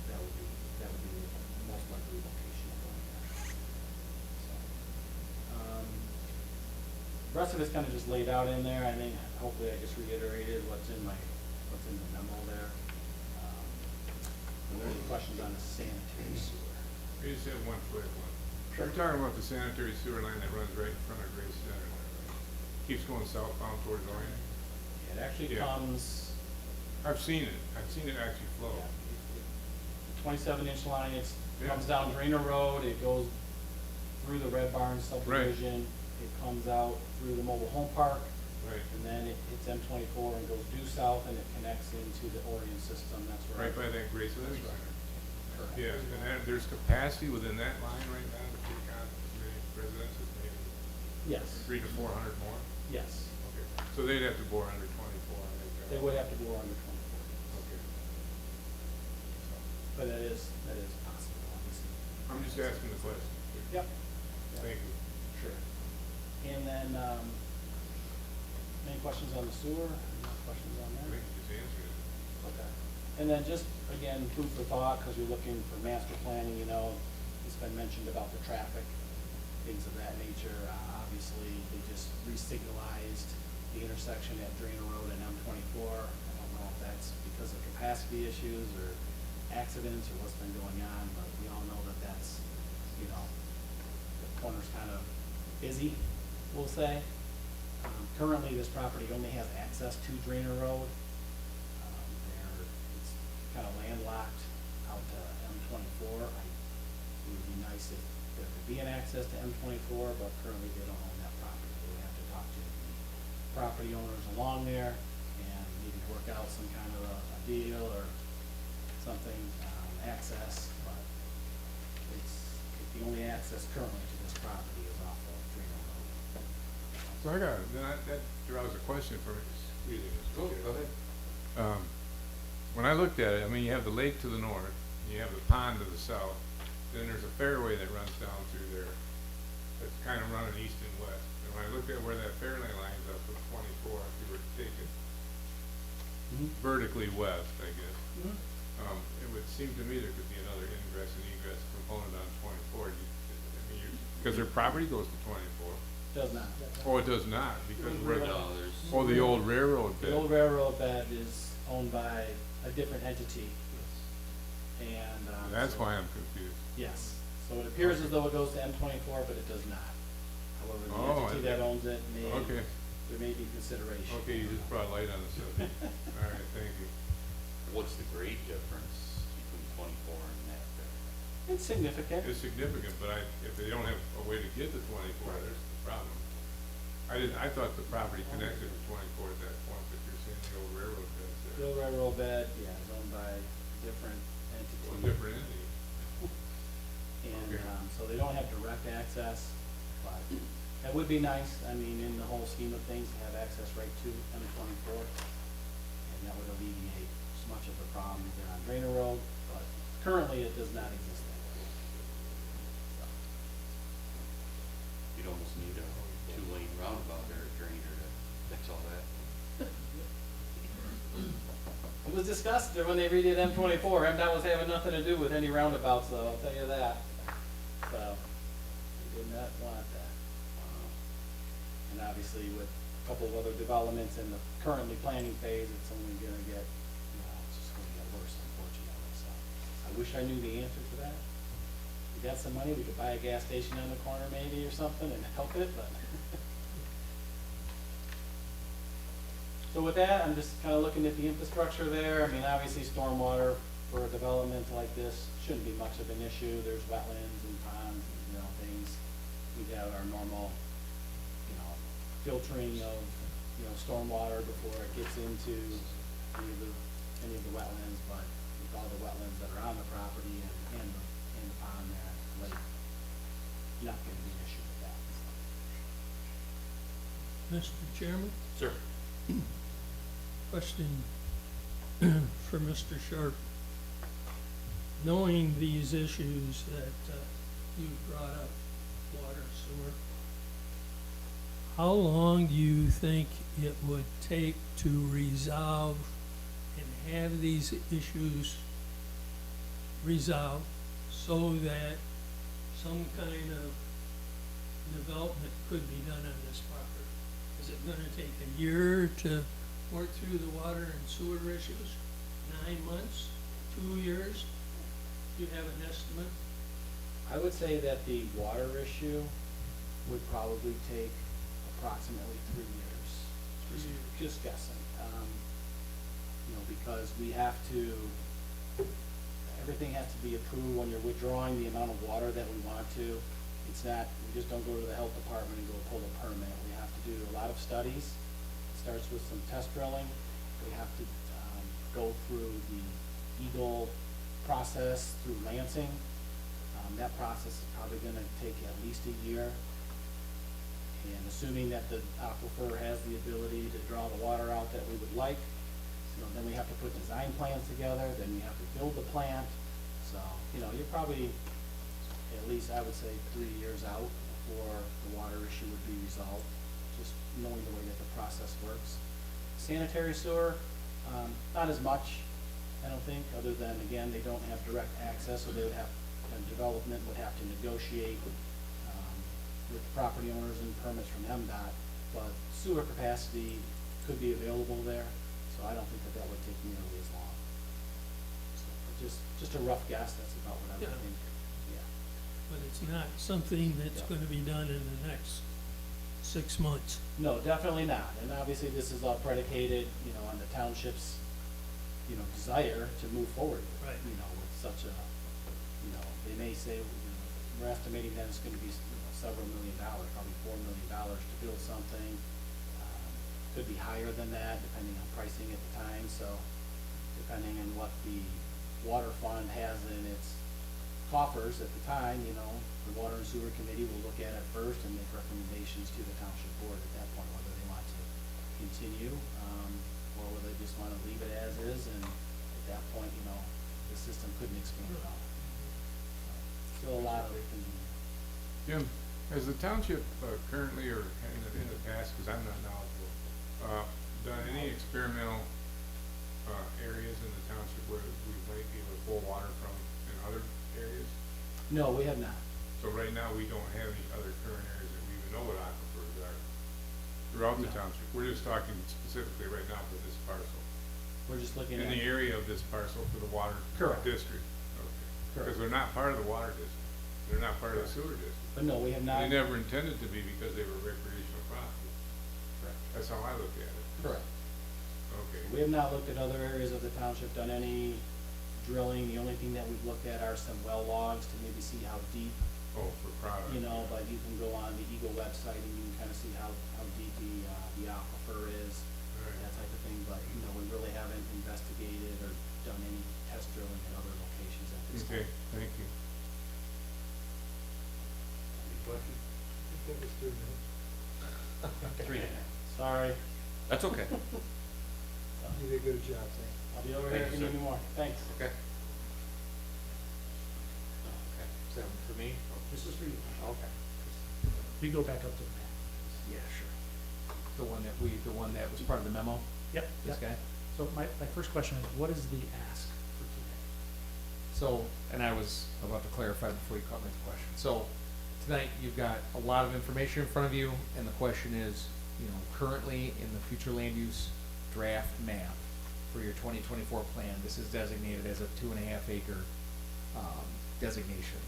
that would be the most likely location of going there. So, the rest of it's kind of just laid out in there. I think hopefully I just reiterated what's in the memo there. Are there any questions on the sanitary sewer? I just have one quick one. We're talking about the sanitary sewer line that runs right in front of Grace Center. There, right? Keeps going southbound towards Orion. It actually Yeah. comes, I've seen it. I've seen it actually flow. the 27-inch line, it Yeah. comes down Drainer Road, it goes through the Red Barn subdivision, it comes out through the mobile home park, Right. and then it hits M24 and goes due south, and it connects into the Orion system, that's where. Right by that Grace Living That's right. Center. Correct. Yeah, and there's capacity within that line right now to take on as many residences, maybe Yes, 300 to 400 more? yes, Okay, so they'd have to bore under 24 on that job? they would have to go under 24, Okay. but that is possible, obviously. I'm just asking the question. Yep. Thank you. Sure. And then, any questions on the sewer? Any questions on I that? think you just answered it. Okay. And then just, again, food for thought, because you're looking for master planning, you know, it's been mentioned about the traffic, things of that nature. Obviously, they just re-signalized the intersection at Drainer Road and M24. I don't know if that's because of capacity issues or accidents or what's been going on, but we all know that that's, you know, the corner's kind of busy, we'll say. Currently, this property only has access to Drainer Road. It's kind of landlocked out to M24. It would be nice if there could be an access to M24, but currently they don't own that property. They would have to talk to the property owners along there and maybe work out some kind of a deal or something, access, but the only access currently to this property is off of Drainer Road. So that draws a question for me. Excuse me, Mr. Chair. Go ahead. When I looked at it, I mean, you have the lake to the north, you have the pond to the south, then there's a fairway that runs down through there. That's kind of running east and west. And when I looked at where that fairway lines up with 24, if you were to take it vertically west, I guess, it would seem to me there could be another ingress and egress component on 24. Because their property goes to 24. Does not. Oh, it does not, because where the, No, there's, oh, the old railroad bed. The old railroad bed is owned by a different entity. And, That's so- why I'm confused. Yes, so it appears as though it goes to M24, but it does not. However, the Oh, entity that owns it Okay, there may be consideration. okay, you just brought light on the subject. All right, thank you. what's the grade difference between 24 and that there? It's significant. It's significant, but if they don't have a way to get to 24, there's the problem. I thought the property connected to 24 at that point, but you're saying the old railroad bed's The there. old railroad bed, yeah, is owned by a different entity. A different entity. And, Okay. so they don't have direct access, but that would be nice, I mean, in the whole scheme of things, to have access right to M24. And that would alleviate so much of the problem there on Drainer Road, but currently it does not exist that way. So, You'd almost need a 2-lane roundabout there at Drainer to fix all that. It was discussed when they redid M24, MDOT was having nothing to do with any roundabouts though, I'll tell you that. So, they did not want that. And obviously with a couple of other developments in the currently planning phase, it's only gonna get, it's just gonna get worse unfortunately, so. I wish I knew the answer to that. We got some money, we could buy a gas station on the corner maybe or something and help it, but. So with that, I'm just kind of looking at the infrastructure there. I mean, obviously stormwater for a development like this shouldn't be much of an issue. There's wetlands and ponds, things. We have our normal, filtering of, stormwater before it gets into any of the wetlands, but with all the wetlands that are on the property and the pond there, lake, not gonna be an issue with that. Mr. Chairman, Sir? question for Mr. Sharp. Knowing these issues that you brought up, water, sewer, how long do you think it would take to resolve and have these issues resolved so that some kind of development could be done on this property? Is it gonna take a year to work through the water and sewer issues? 9 months? 2 years? Do you have an estimate? I would say that the water issue would probably take approximately 3 years. Just guessing. You know, because we have to, everything has to be approved when you're withdrawing the amount of water that we want to. It's not, we just don't go to the health department and go pull a permit. We have to do a lot of studies. It starts with some test drilling. We have to go through the Eagle process through Lansing. That process is probably gonna take at least a year. And assuming that the aquifer has the ability to draw the water out that we would like, you know, then we have to put design plans together, then we have to build the plant. So, you know, you're probably, at least I would say 3 years out before the water issue would be resolved, just knowing the way that the process works. Sanitary sewer, not as much, I don't think, other than, again, they don't have direct access, so they would have, development would have to negotiate with property owners and permits from MDOT, but sewer capacity could be available there, so I don't think that that would take nearly as long. So, just a rough guess, that's about what I would Yeah. think, yeah. But it's not something that's Yeah. gonna be done in the next 6 months. No, definitely not, and obviously this is all predicated, you know, on the township's, you know, desire to move forward. Right. You know, with such a, you know, they may say, you know, we're estimating that it's gonna be, several $1 million, probably $4 million to build something. Could be higher than that, depending on pricing at the time, so depending on what the water fund has in its coffers at the time, you know, the Water and Sewer Committee will look at it first and make recommendations to the township board at that point, whether they want to continue, or whether they just wanna leave it as is, and at that point, you know, the system couldn't expand at all. Still a lot of it can be. Jim, has the township currently, or in the past, because I'm not knowledgeable, done any experimental areas in the township where we might be able to pull water from in other areas? No, we have not. So right now, we don't have any other current areas that we even know what aquifers are throughout the No. township. We're just talking specifically right now for this parcel. We're just looking In at. the area of this parcel for the water Correct. district. Okay. Correct. Because they're not part of the water district. They're not part of the sewer district. But no, we have not. They never intended to be because they were recreational property. Correct. That's how I look at it. Correct. Okay. We have not looked at other areas of the township, done any drilling. The only thing that we've looked at are some well logs to maybe see how deep, Oh, for product. you know, but you can go on the Eagle website and you can kind of see how deep the aquifer is, All right. that type of thing. But, you know, we really haven't investigated or done any test drilling at other locations at this Okay, time. thank you. Questions? I think that was 3 minutes. 3.5. Sorry. That's okay. You did a good job, thank you. I'll be over Thank here if you, you need sir. me more. Thanks. Okay. Okay. Is that for me? This is for you. Okay. We go back up to the map. Yeah, sure. The one that was part of the memo, Yep. this yep. guy? So my first question is, what is the ask for today? So, and I was about to clarify before you caught me with the question. So, tonight, you've got a lot of information in front of you, and the question is, you know, currently in the future land use draft map for your 2024 plan, this is designated as a 2.5 acre, designation.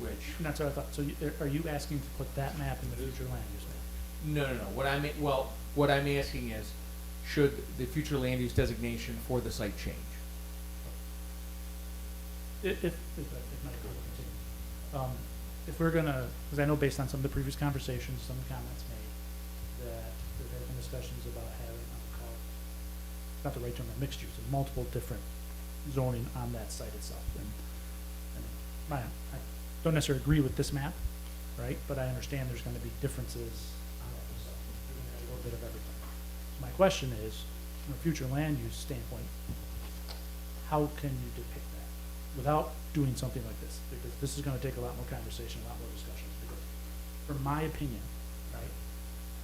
Which, And that's what I thought. So are you asking to put that map in the future land use map? no. What I'm asking is, should the future land use designation for the site change? If I could continue. If we're gonna, because I know based on some of the previous conversations, some comments made, that there have been discussions about having, I'll call it, not the right term, but mixed use, and multiple different zoning on that site itself. And I don't necessarily agree with this map, right, but I understand there's gonna be differences on it, so we're gonna have a little bit of everything. My question is, from a future land use standpoint, how can you depict that without doing something like this? Because this is gonna take a lot more conversation, a lot more discussions, because from my opinion, right,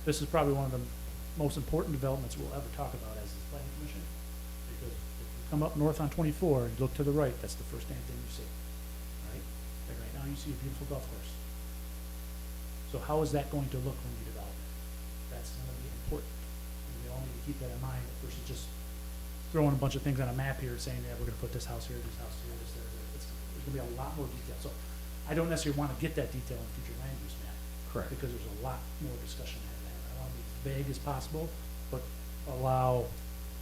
this is probably one of the most important developments we'll ever talk about as this planning commission. Because if you come up north on 24 and look to the right, that's the first damn thing you see, right? Like right now you see a beautiful golf course. So how is that going to look when you develop it? That's gonna be important. And we all need to keep that in mind versus just throwing a bunch of things on a map here saying, yeah, we're gonna put this house here, this house here, this there. There's gonna be a lot more detail. So I don't necessarily wanna get that detail in future land use map. Correct. Because there's a lot more discussion to have. I wanna be as vague as possible, but allow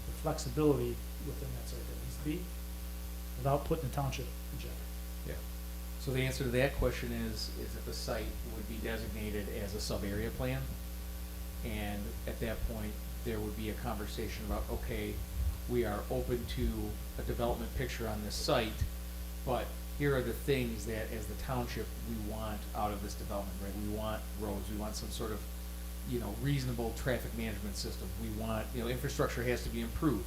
the flexibility within that site that needs to be without putting the township in jeopardy. Yeah. So the answer to that question is that the site would be designated as a sub-area plan. And at that point, there would be a conversation about, okay, we are open to a development picture on this site, but here are the things that, as the township, we want out of this development, right? We want roads, we want some sort of, reasonable traffic management system. We want, infrastructure has to be improved,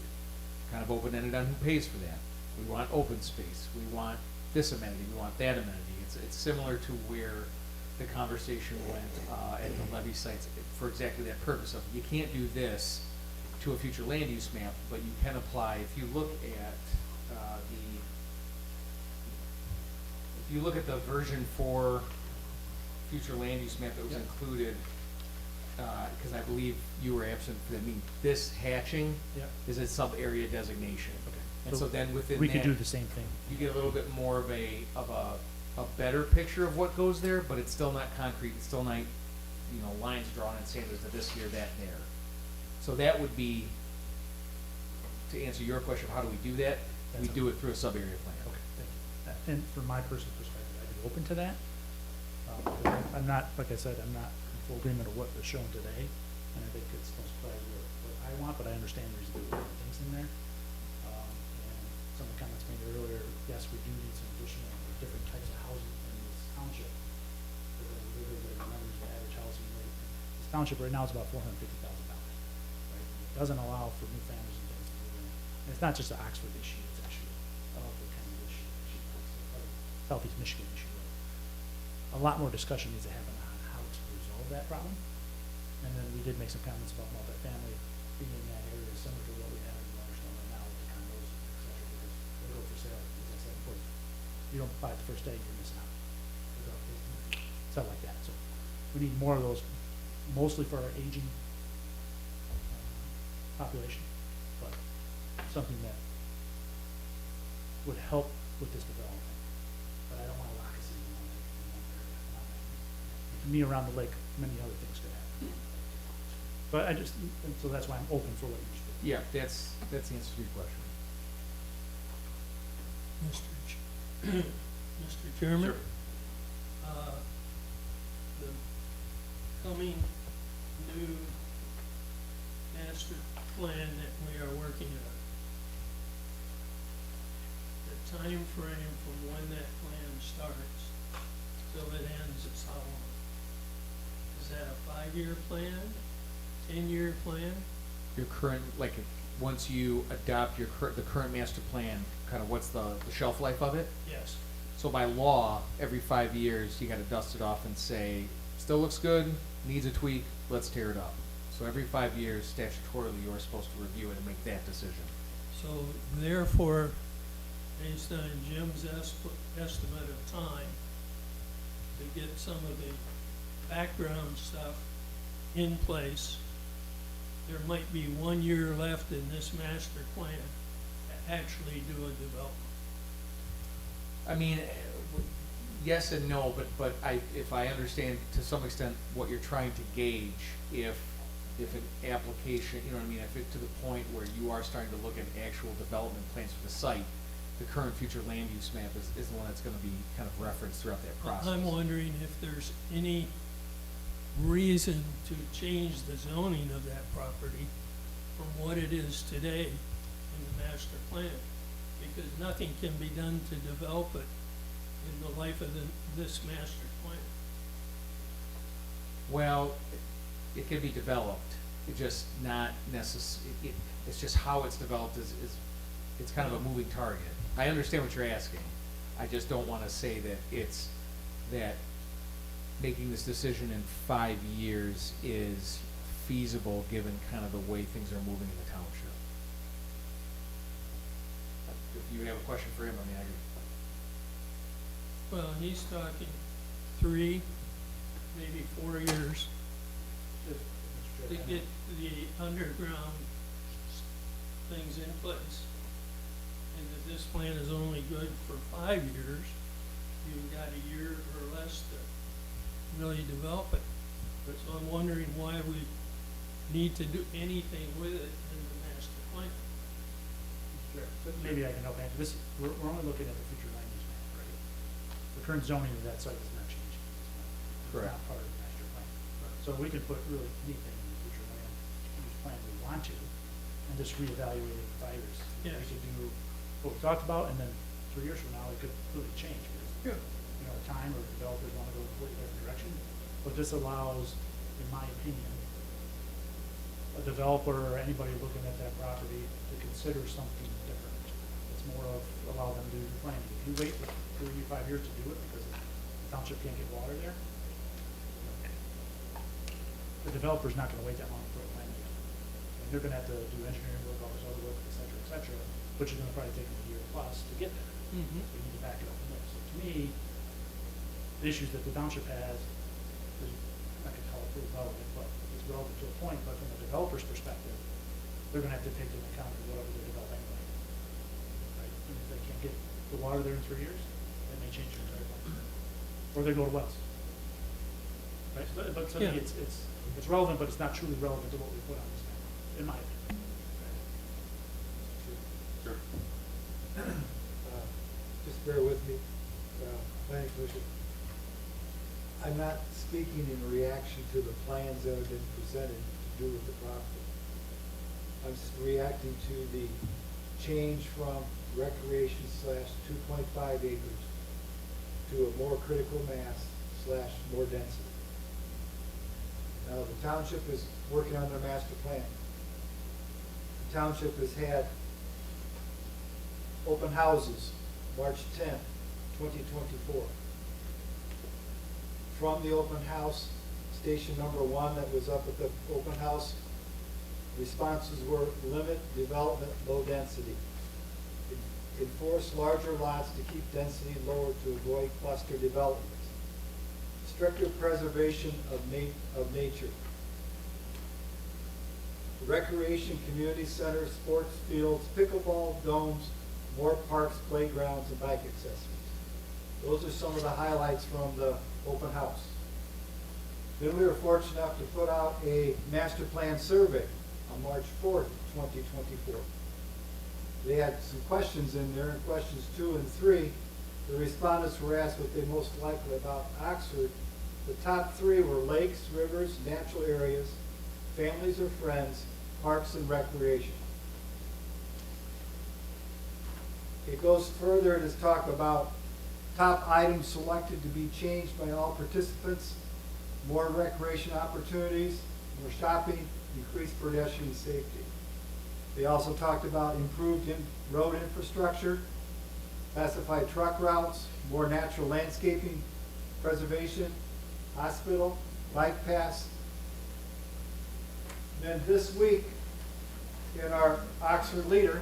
kind of open-ended on who pays for that. We want open space, we want this amenity, we want that amenity. It's similar to where the conversation went, at the levy sites for exactly that purpose of, you can't do this to a future land use map, but you can apply, if you look at, the version 4 future land use map that was Yep. included, because I believe you were absent for that meeting, this hatching Yeah. is a sub-area designation. Okay. And so then within We could that, do the same thing. you get a little bit more of a better picture of what goes there, but it's still not concrete, it's still not, lines drawn and saying there's a this here, that there. So that would be, to answer your question, how do we do that? We That's do it through a sub-area plan. Okay, thank you. And from my personal perspective, I'd be open to that. Because I'm not, like I said, I'm not in full agreement of what was shown today, and I think it's most probably what I want, but I understand there's different things in there. And some of the comments made earlier, yes, we do need some additional, or different types of housing in this township. Because everybody remembers the average housing rate in this township right now is about $450,000, right? It doesn't allow for new families and things to move in. And it's not just an Oxford issue, it's actually a Ellicott County issue, Southeast Michigan issue. A lot more discussion needs to happen on how to resolve that problem. And then we did make some comments about multifamily being in that area similar to what we have in Waterstone right now with the condos, et cetera, because they go for sale, as I said before. You don't buy it the first day, you're missing out. Stuff like that. So we need more of those, mostly for our aging population, but something that would help with this development. But I don't want to lock us in one area. Me around the lake, many other things could happen. But and so that's why I'm open for what you should do. Yeah, that's the answer to your question. Mr. Chairman? The coming new master plan that we are working on, the time frame from when that plan starts till it ends is how long? Is that a 5-year plan, 10-year plan? Your current, once you adopt the current master plan, kind of what's the shelf life of it? Yes. So by law, every 5 years, you gotta dust it off and say, still looks good, needs a tweak, let's tear it up. So every 5 years, statutorily, you're supposed to review it and make that decision. So therefore, based on Jim's estimate of time, to get some of the background stuff in place, there might be 1 year left in this master plan to actually do a development. I mean, yes and no, but if I understand to some extent what you're trying to gauge, if an application, you know what I mean, if it's to the point where you are starting to look at actual development plans for the site, the current future land use map is the one that's gonna be kind of referenced throughout that process. I'm wondering if there's any reason to change the zoning of that property from what it is today in the master plan, because nothing can be done to develop it in the life of this master plan. Well, it can be developed, it's just not it's just how it's developed is it's kind of a moving target. I understand what you're asking. I just don't wanna say that making this decision in 5 years is feasible given kind of the way things are moving in the township. If you have a question for him, I mean, Well, he's talking 3, maybe 4 years to get the underground things in place, and that this plan is only good for 5 years, you've got a year or less to really develop it. So I'm wondering why we need to do anything with it in the master plan. Sure. So maybe I can help answer this. We're only looking at the future land use map, right? The current zoning of that site is not changing. It's Correct. not part of the master plan. So we could put really anything in the future land use plan we want to, and just reevaluate it in 5 years. Yes. We could do what we talked about, and then 3 years from now, it could really change. Because, you know, time or developers want to go a completely different direction. But this allows, in my opinion, a developer or anybody looking at that property to consider something different. It's more of allow them to do the planning. If you wait for 3 to 5 years to do it because the township can't get water there, the developer's not gonna wait that long to put a plan together. And they're gonna have to do engineering work, all this other work, et cetera, which is gonna probably take them a year plus to get there. Mm-hmm. So you need to back it up from there. So to me, the issues that the township has, is, I could call it pretty relevant, but it's relevant to a point, but from a developer's perspective, they're gonna have to take into account whatever they're developing anyway. Right? And if they can't get the water there in 3 years, that may change their entire plan. Or they go to wells. Right, so, but to Yeah. me, it's relevant, but it's not truly relevant to what we put on this map, in my opinion. Sure. Just bear with me, planning commission. I'm not speaking in reaction to the plans that have been presented to do with the property. I'm reacting to the change from recreation / 2.5 acres to a more critical mass / more density. Now, the township is working on their master plan. The township has had open houses, March 10th, 2024. From the open house, station number 1 that was up at the open house, responses were limit development, low density. Enforce larger lots to keep density lower to avoid cluster development. Stricter preservation of nature. Recreation community centers, sports fields, pickleball domes, more parks, playgrounds, and bike accessories. Those are some of the highlights from the open house. Then we were fortunate enough to put out a master plan survey on March 4th, 2024. They had some questions in there, in questions 2 and 3. The respondents were asked what they most liked about Oxford. The top 3 were lakes, rivers, natural areas, families or friends, parks and recreation. It goes further to talk about top items selected to be changed by all participants, more recreation opportunities, more shopping, increased pedestrian safety. They also talked about improved road infrastructure, classified truck routes, more natural landscaping, preservation, hospital, bike paths. Then this week, in our Oxford Leader,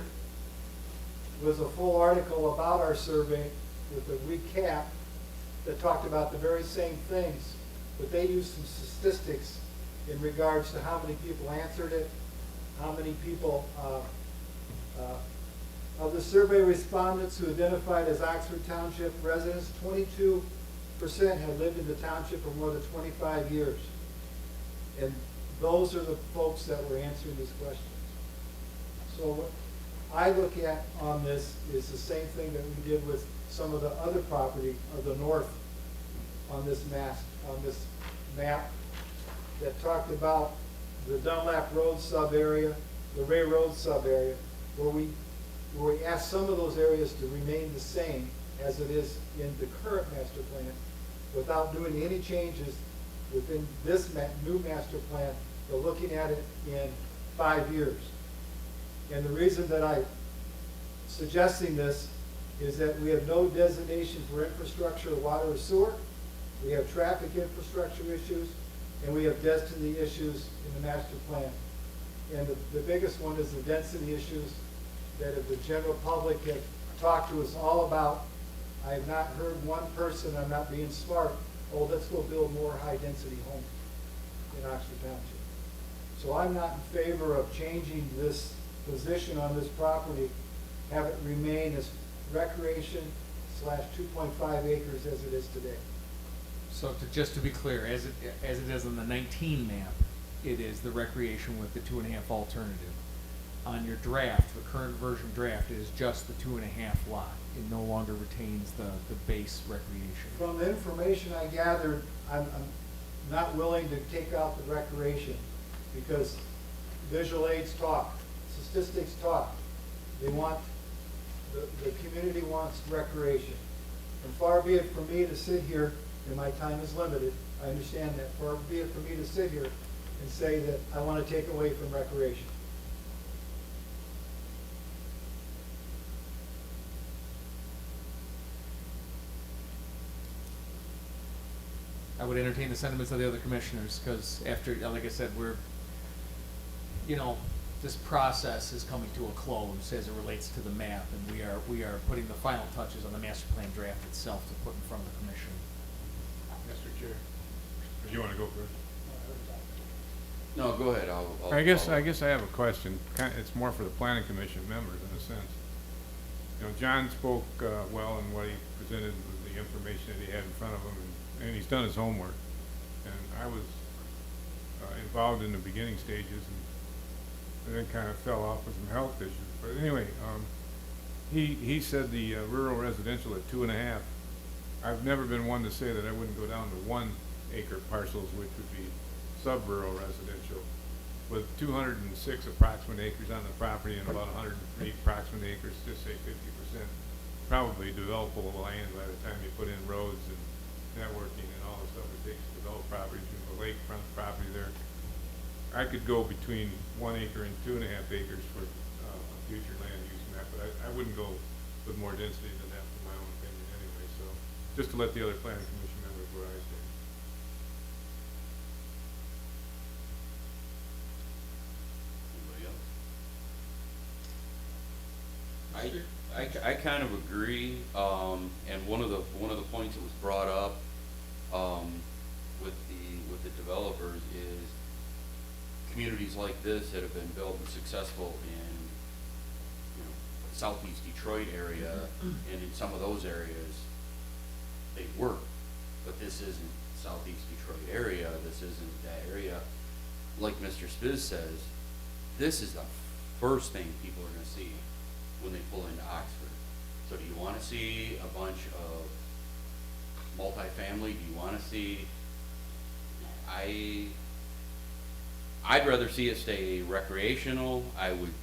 was a full article about our survey with a recap that talked about the very same things, but they used some statistics in regards to how many people answered it, how many people, of the survey respondents who identified as Oxford Township residents, 22% had lived in the township for more than 25 years. And those are the folks that were answering these questions. So what I look at on this is the same thing that we did with some of the other property of the north on this map that talked about the Dunlap Road sub-area, the Ray Road sub-area, where we asked some of those areas to remain the same as it is in the current master plan without doing any changes within this new master plan, but looking at it in 5 years. And the reason that I'm suggesting this is that we have no designation for infrastructure, water or sewer. We have traffic infrastructure issues, and we have density issues in the master plan. And the biggest one is the density issues that if the general public have talked to us all about. I have not heard one person, I'm not being smart, oh, let's go build more high-density homes in Oxford Township. So I'm not in favor of changing this position on this property, have it remain as recreation / 2.5 acres as it is today. So just to be clear, as it is on the 19 map, it is the recreation with the 2.5 alternative. On your draft, the current version draft, it is just the 2.5 lot. It no longer retains the base recreation. From the information I gathered, I'm not willing to take out the recreation because visual aids talk, statistics talk. They want, the community wants recreation. And far be it for me to sit here, and my time is limited, I understand that, far be it for me to sit here and say that I want to take away from recreation. I would entertain the sentiments of the other commissioners, because after, like I said, this process is coming to a close as it relates to the map, and we are putting the final touches on the master plan draft itself to put in front of the commission. Mr. Chair, do you want to go first? No, go ahead, I'll I guess follow. I have a question. It's more for the planning commission members in a sense. You know, John spoke well in what he presented with the information that he had in front of him, and he's done his homework. And I was involved in the beginning stages, and then kind of fell off with some health issues. But anyway, he said the rural residential at 2.5. I've never been one to say that I wouldn't go down to 1 acre parcels, which would be sub-rural residential, with 206 approximate acres on the property and about 103 approximate acres, just say 50%, probably developable land by the time you put in roads and networking and all the stuff it takes to develop properties. You have a lakefront property there. I could go between 1 acre and 2.5 acres for a future land use map, but I wouldn't go with more density than that, in my own opinion, anyway. So, just to let the other planning commission members where I stand. Anybody else? I kind of agree, and one of the points that was brought up with the developers is communities like this that have been built and successful in, southeast Detroit area, and in some of those areas they work, but this isn't southeast Detroit area. This isn't that area. Like Mr. Spiz says, this is the first thing people are going to see when they pull into Oxford. So do you want to see a bunch of multifamily? Do you want to see, I'd rather see it stay recreational. I would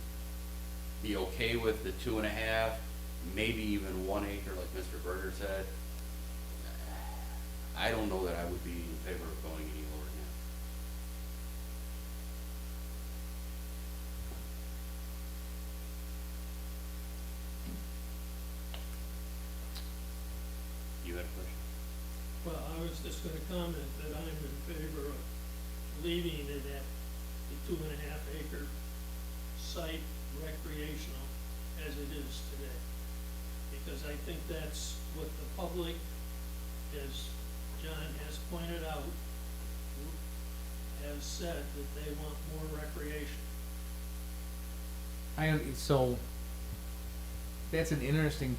be okay with the 2.5, maybe even 1 acre like Mr. Berger said. I don't know that I would be in favor of going any lower than that. You had a question? Well, I was just gonna comment that I'm in favor of leaving it at the 2.5 acre site recreational as it is today. Because I think that's what the public, as John has pointed out, has said that they want more recreation. So that's an interesting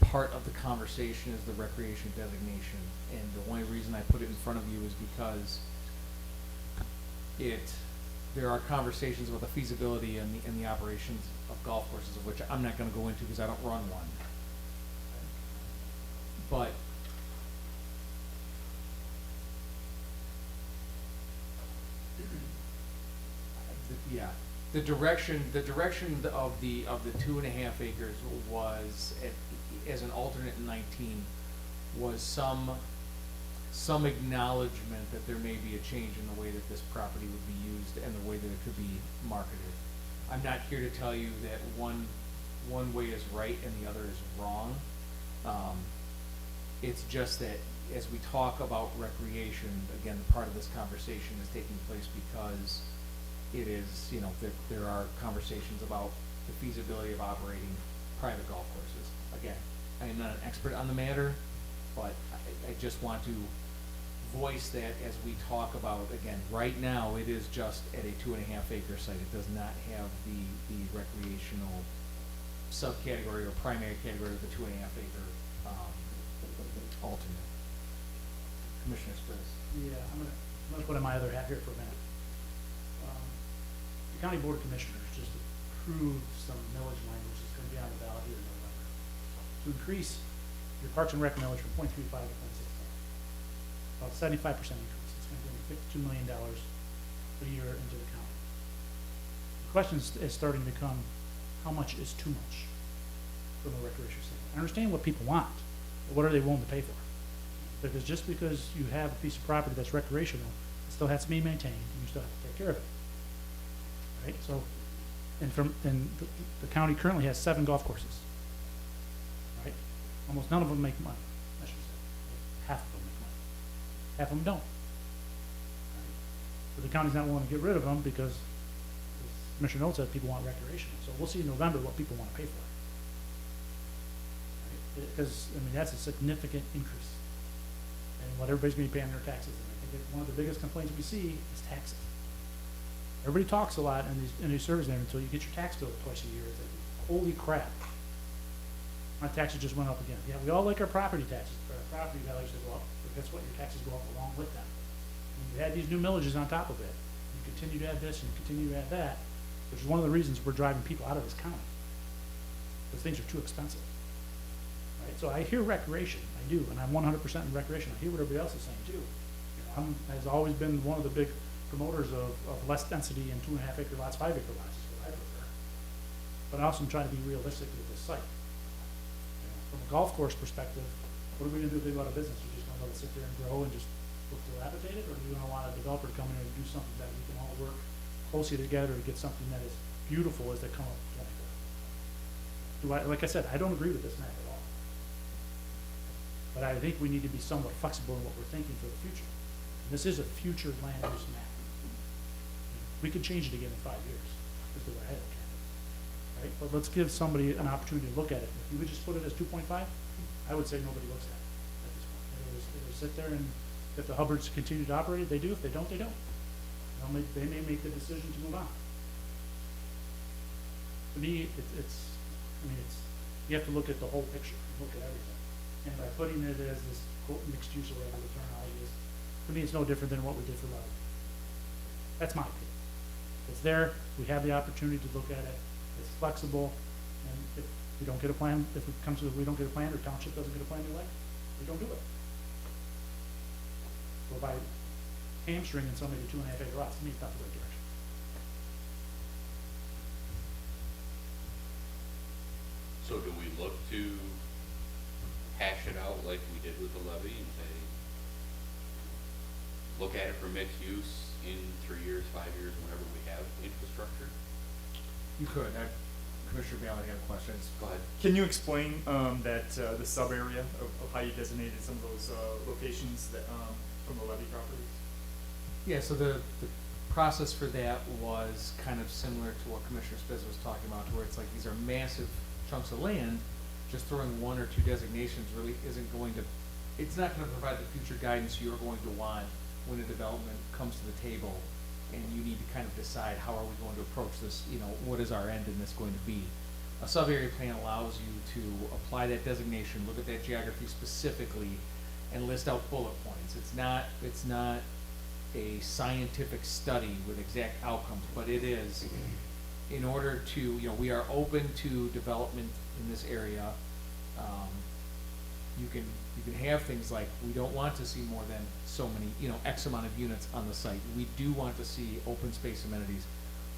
part of the conversation is the recreation designation, and the only reason I put it in front of you is because there are conversations about the feasibility and the operations of golf courses, of which I'm not going to go into because I don't run one. But yeah, the direction of the 2.5 acres was as an alternate in 19 was some acknowledgement that there may be a change in the way that this property would be used and the way that it could be marketed. I'm not here to tell you that one way is right and the other is wrong. It's just that as we talk about recreation, again, part of this conversation is taking place because it is, there are conversations about the feasibility of operating private golf courses. Again, I am not an expert on the matter, but I just want to voice that as we talk about, again, right now, it is just at a 2.5 acre site. It does not have the recreational subcategory or primary category of the 2.5 acre, alternate. Commissioner Springs. Yeah, I'm gonna put on my other hat here for a minute. The County Board of Commissioners just approved some millage language that's gonna be on the ballot here in November. To increase your Parks and Rec millage from 0.35 to 0.65. About 75% increase. It's gonna bring $52 million a year into the county. The question is starting to become, how much is too much from a recreation standpoint? I understand what people want, but what are they willing to pay for? Because just because you have a piece of property that's recreational, it still has to be maintained, and you still have to take care of it. Right, so, and the county currently has 7 golf courses. Right, almost none of them make money, I should say. Half of them make money. Half of them don't. Right? But the county's not willing to get rid of them because, as Commissioner Notes said, people want recreational. So we'll see in November what people want to pay for. Right? Because, I mean, that's a significant increase. And what everybody's gonna be paying their taxes. And I think that one of the biggest complaints we see is taxes. Everybody talks a lot in these surveys there until you get your tax bill twice a year. It's like, holy crap. My taxes just went up again. Yeah, we all like our property taxes, but our property values go up. But guess what? Your taxes go up along with them. And you add these new millages on top of it. You continue to add this and you continue to add that, which is one of the reasons we're driving people out of this county. Because things are too expensive. Right? So I hear recreation, I do, and I'm 100% in recreation. I hear what everybody else is saying too. You know, has always been one of the big promoters of less density in 2.5 acre lots, 5 acre lots is what I prefer. But I also am trying to be realistic with this site. You know, from a golf course perspective, what are we gonna do if they go out of business? We're just gonna let it sit there and grow and just look dilapidated, or do we gonna want a developer to come in and do something that we can all work closely together to get something that is beautiful as they come up with 24? Like I said, I don't agree with this map at all. But I think we need to be somewhat flexible in what we're thinking for the future. And this is a future land use map. We could change it again in 5 years, just as we're ahead, right? But let's give somebody an opportunity to look at it. If you would just put it as 2.5, I would say nobody looks at it at this point. They sit there, and if the Hubbards continue to operate, they do. If they don't, they don't. They may make the decision to move on. To me, you have to look at the whole picture, look at everything. And by putting it as this quote mixed use or whatever the terminology is, to me, it's no different than what we did for Levy. That's my opinion. It's there, we have the opportunity to look at it, it's flexible, and if we don't get a plan, if it comes to we don't get a plan, or Township doesn't get a plan they like, we don't do it. So by hamstringing somebody to 2.5 acre lots, to me, it's not the right direction. So do we look to hash it out like we did with the levy and say, look at it for mixed use in 3 years, 5 years, whenever we have infrastructure? You could. Commissioner Ballard had questions. Go ahead. Can you explain the sub area of how you designated some of those locations that from the levy properties? Yeah, so the process for that was kind of similar to what Commissioner Spiz was talking about, where it's like these are massive chunks of land. Just throwing 1 or 2 designations really isn't going to, it's not going to provide the future guidance you're going to want when a development comes to the table and you need to kind of decide how are we going to approach this, you know, what is our end in this going to be. A sub-area plan allows you to apply that designation, look at that geography specifically, and list out bullet points. It's not a scientific study with exact outcomes, but it is in order to, you know, we are open to development in this area. You can have things like, we don't want to see more than so many, you know, X amount of units on the site. We do want to see open space amenities.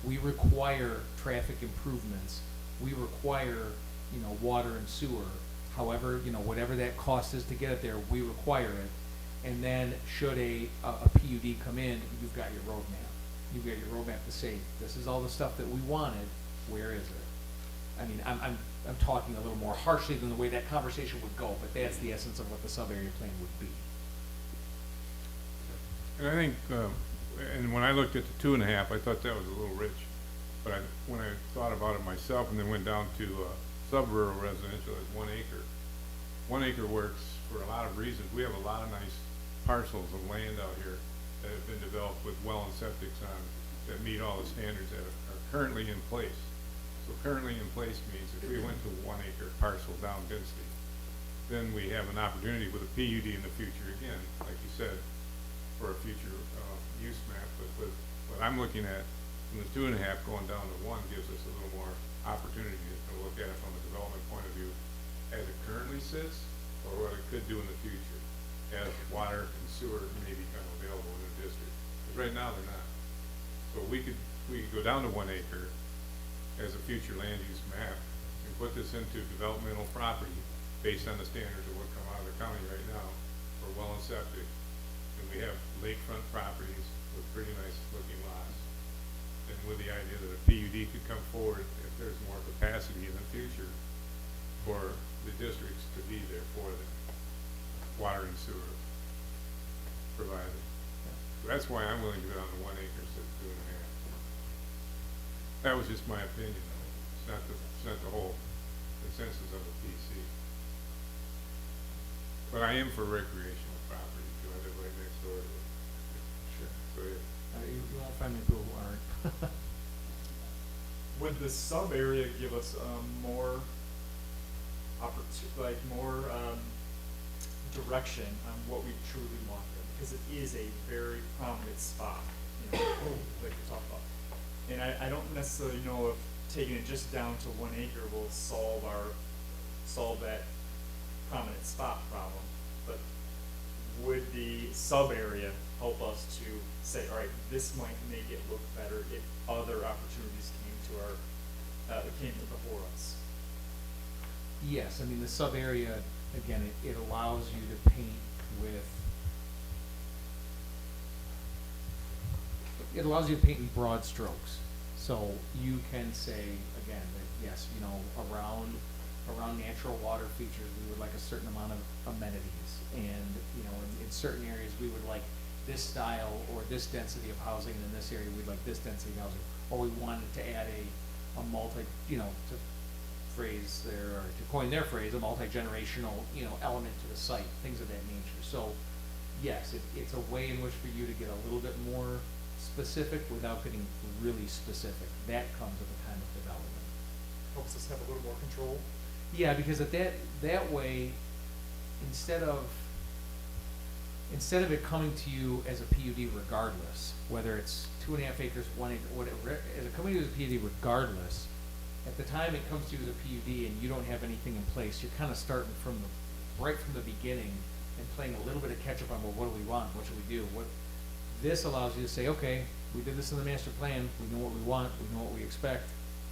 We require traffic improvements. We require, you know, water and sewer. However, you know, whatever that cost is to get it there, we require it. And then should a PUD come in, you've got your roadmap. You've got your roadmap to say, this is all the stuff that we wanted, where is it? I mean, I'm talking a little more harshly than the way that conversation would go, but that's the essence of what the sub-area plan would be. And I think, and when I looked at the 2.5, I thought that was a little rich. But when I thought about it myself and then went down to sub-rural residential as 1 acre. 1 acre works for a lot of reasons. We have a lot of nice parcels of land out here that have been developed with well and septics on, that meet all the standards that are currently in place. So currently in place means if we went to 1 acre parcel down density, then we have an opportunity with a PUD in the future again, like you said, for a future use map. But with what I'm looking at, from the 2.5 going down to 1 gives us a little more opportunity to look at it from a development point of view as it currently sits, or what it could do in the future as water and sewer may become available in the district. Because right now they're not. So we could go down to 1 acre as a future land use map and put this into developmental property based on the standards of what come out of the county right now for well and septic. And we have lakefront properties with pretty nice looking lots. And with the idea that a PUD could come forward if there's more capacity in the future for the districts to be there for them, water and sewer provided. So that's why I'm willing to go down to 1 acre instead of 2.5. That was just my opinion, though. It's not the whole consensus of the PC. But I am for recreational property, because I live right next door to it. Sure. So, yeah. You won't find many people who aren't. Would the sub area give us more direction on what we truly want there? Because it is a very prominent spot, you know, like you're talking about. And I don't necessarily know if taking it just down to 1 acre will solve that prominent spot problem. But would the sub area help us to say, all right, this might make it look better if other opportunities came before us? Yes, I mean, the sub area, again, it allows you to paint with, it allows you to paint in broad strokes. So you can say, again, that yes, you know, around natural water features, we would like a certain amount of amenities. And, you know, in certain areas, we would like this style or this density of housing, and in this area, we'd like this density of housing. Or we wanted to add a multi, you know, to phrase their, or to coin their phrase, a multi-generational, you know, element to the site, things of that nature. So, yes, it's a way in which for you to get a little bit more specific without getting really specific. That comes at the time of development. Helps us have a little more control. Yeah, because at that way, instead of it coming to you as a PUD regardless, whether it's 2.5 acres, 1 acre, whatever, as it coming to you as a PUD regardless, at the time it comes to you as a PUD and you don't have anything in place, you're kind of starting right from the beginning and playing a little bit of catch up on, well, what do we want? What should we do? This allows you to say, okay, we did this in the master plan, we know what we want, we know what we expect,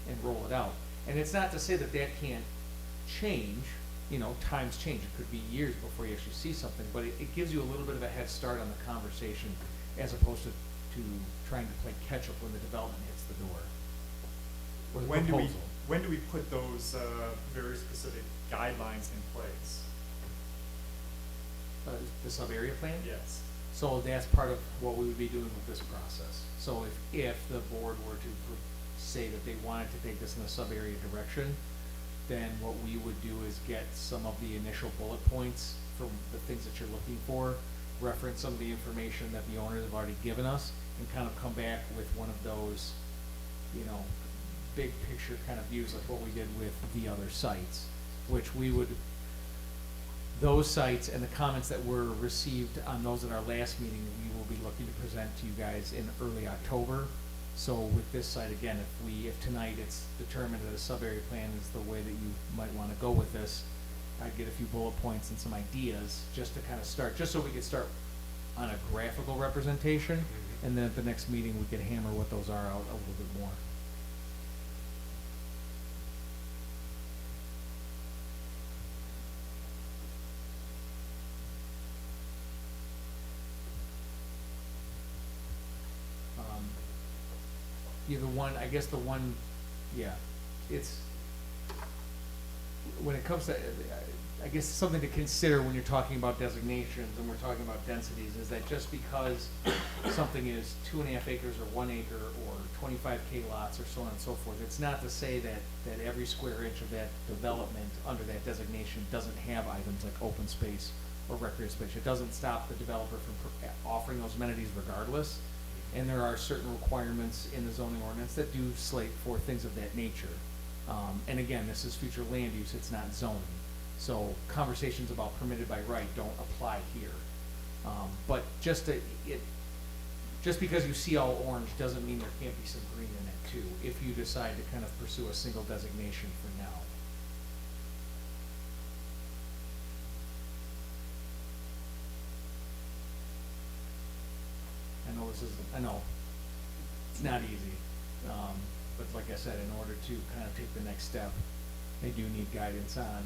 and roll it out. And it's not to say that can't change, you know, times change. It could be years before you actually see something, but it gives you a little bit of a head start on the conversation as opposed to trying to play catch up when the development hits the door. With a proposal. When do we put those very specific guidelines in place? The sub-area plan? Yes. So that's part of what we would be doing with this process. So if the board were to say that they wanted to take this in a sub-area direction, then what we would do is get some of the initial bullet points from the things that you're looking for, reference some of the information that the owners have already given us, and kind of come back with one of those, you know, big picture kind of views like what we did with the other sites, which those sites and the comments that were received on those at our last meeting, we will be looking to present to you guys in early October. So with this site, again, if tonight it's determined that a sub-area plan is the way that you might want to go with this, I'd get a few bullet points and some ideas just to kind of start, just so we could start on a graphical representation, and then at the next meeting we could hammer what those are out a little bit more. It's, when it comes to, I guess something to consider when you're talking about designations and we're talking about densities is that just because something is 2.5 acres or 1 acre or 25K lots or so on and so forth, it's not to say that every square inch of that development under that designation doesn't have items like open space or recreational space. It doesn't stop the developer from offering those amenities regardless. And there are certain requirements in the zoning ordinance that do slate for things of that nature. And again, this is future land use, it's not zoning. So conversations about permitted by right don't apply here. But just because you see all orange doesn't mean there can't be some green in it too, if you decide to kind of pursue a single designation for now. I know, it's not easy, but like I said, in order to kind of take the next step, they do need guidance on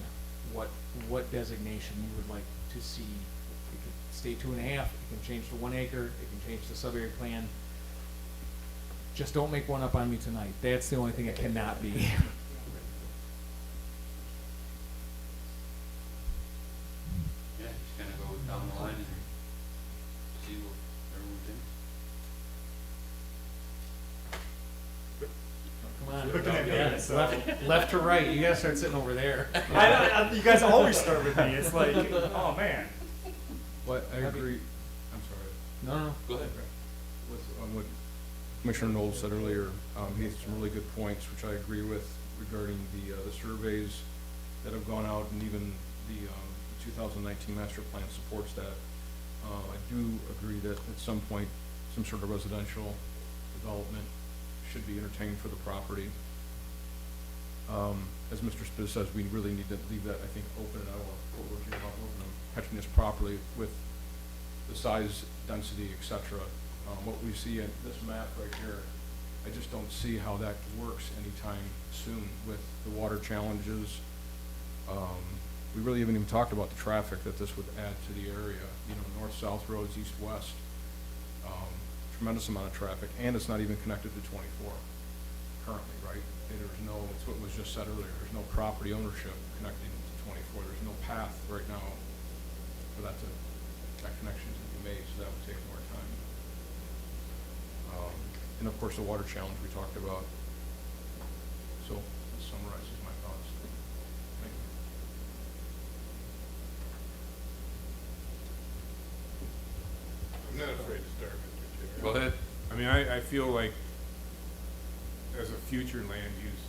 what designation you would like to see. It can stay 2.5, it can change to 1 acre, it can change to sub-area plan. Just don't make one up on me tonight. That's the only thing it cannot be. Yeah, just kind of go down the line and see what everyone thinks. Come on. Looking at me, Yeah, so. left to right. You gotta start sitting over there. You guys always start with me. It's like, oh man. What, I agree, I'm sorry. No. Go ahead. With what Commissioner Knowles said earlier, he had some really good points, which I agree with, regarding the surveys that have gone out, and even the 2019 master plan supports that. I do agree that at some point, some sort of residential development should be entertained for the property. As Mr. Spiz says, we really need to leave that, I think, open, and I don't want to put words in your mouth, I'm catching this properly with the size, density, et cetera. What we see in this map right here, I just don't see how that works anytime soon with the water challenges. We really haven't even talked about the traffic that this would add to the area, you know, north-south roads, east-west. Tremendous amount of traffic, and it's not even connected to 24 currently, right? And there's no, it's what was just said earlier, there's no property ownership connecting to 24. There's no path right now for that connection to be made, so that would take more time. And of course, the water challenge we talked about. So that summarizes my thoughts. Thank you. I'm not afraid to start, Mr. Chair. Go ahead. I mean, I feel like as a future land use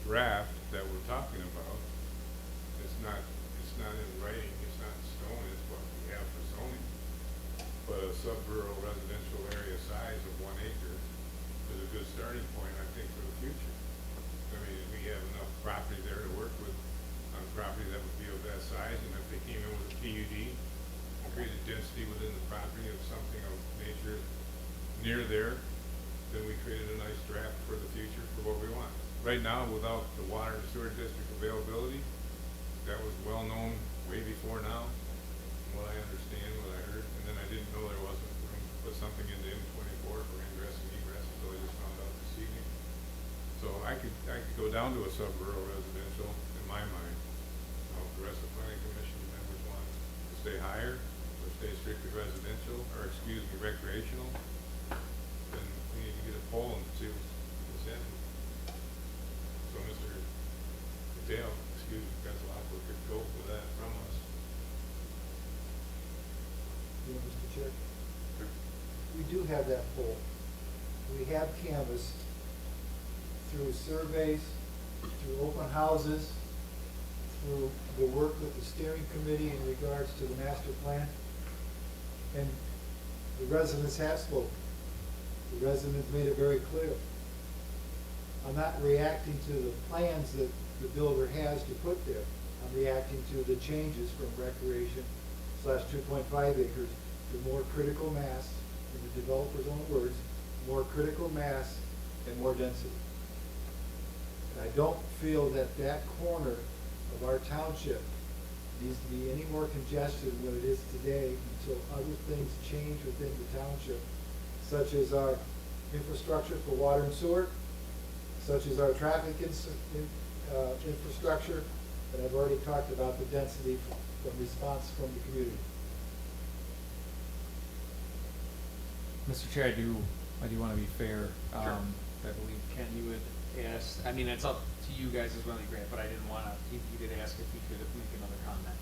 draft that we're talking about, it's not in writing, it's not in stone, it's what we have for zoning. But a sub-rural residential area size of 1 acre is a good starting point, I think, for the future. I mean, we have enough property there to work with on property that would be of that size, and if they came in with a PUD, created density within the property of something of nature near there, then we created a nice draft for the future for what we want. Right now, without the water and sewer district availability, that was well known way before now, from what I understand, what I heard, and then I didn't know there wasn't room to put something into M24 for ingress and egress until I just found out this evening. So I could go down to a sub-rural residential in my mind. If the rest of the planning commission members want to stay higher, or stay strictly residential, or excuse me, recreational, then we need to get a poll and see what's in. So Mr. Mateo, excuse me, Gasalopoulos could go with that from us. Mr. Chair? We do have that poll. We have canvassed through surveys, through open houses, through the work with the steering committee in regards to the master plan. And the residents have spoken. The residents made it very clear. I'm not reacting to the plans that the builder has to put there. I'm reacting to the changes from recreation / 2.5 acres to more critical mass, in the developer's own words, more critical mass and more density. And I don't feel that that corner of our township needs to be any more congested than what it is today until other things change within the township, such as our infrastructure for water and sewer, such as our traffic infrastructure, and I've already talked about the density from response from the community. Mr. Chair, I do want to be fair. Sure. I believe, Ken, you had asked, I mean, it's up to you guys as well, Grant, but I didn't want to, he did ask if he could make another comment.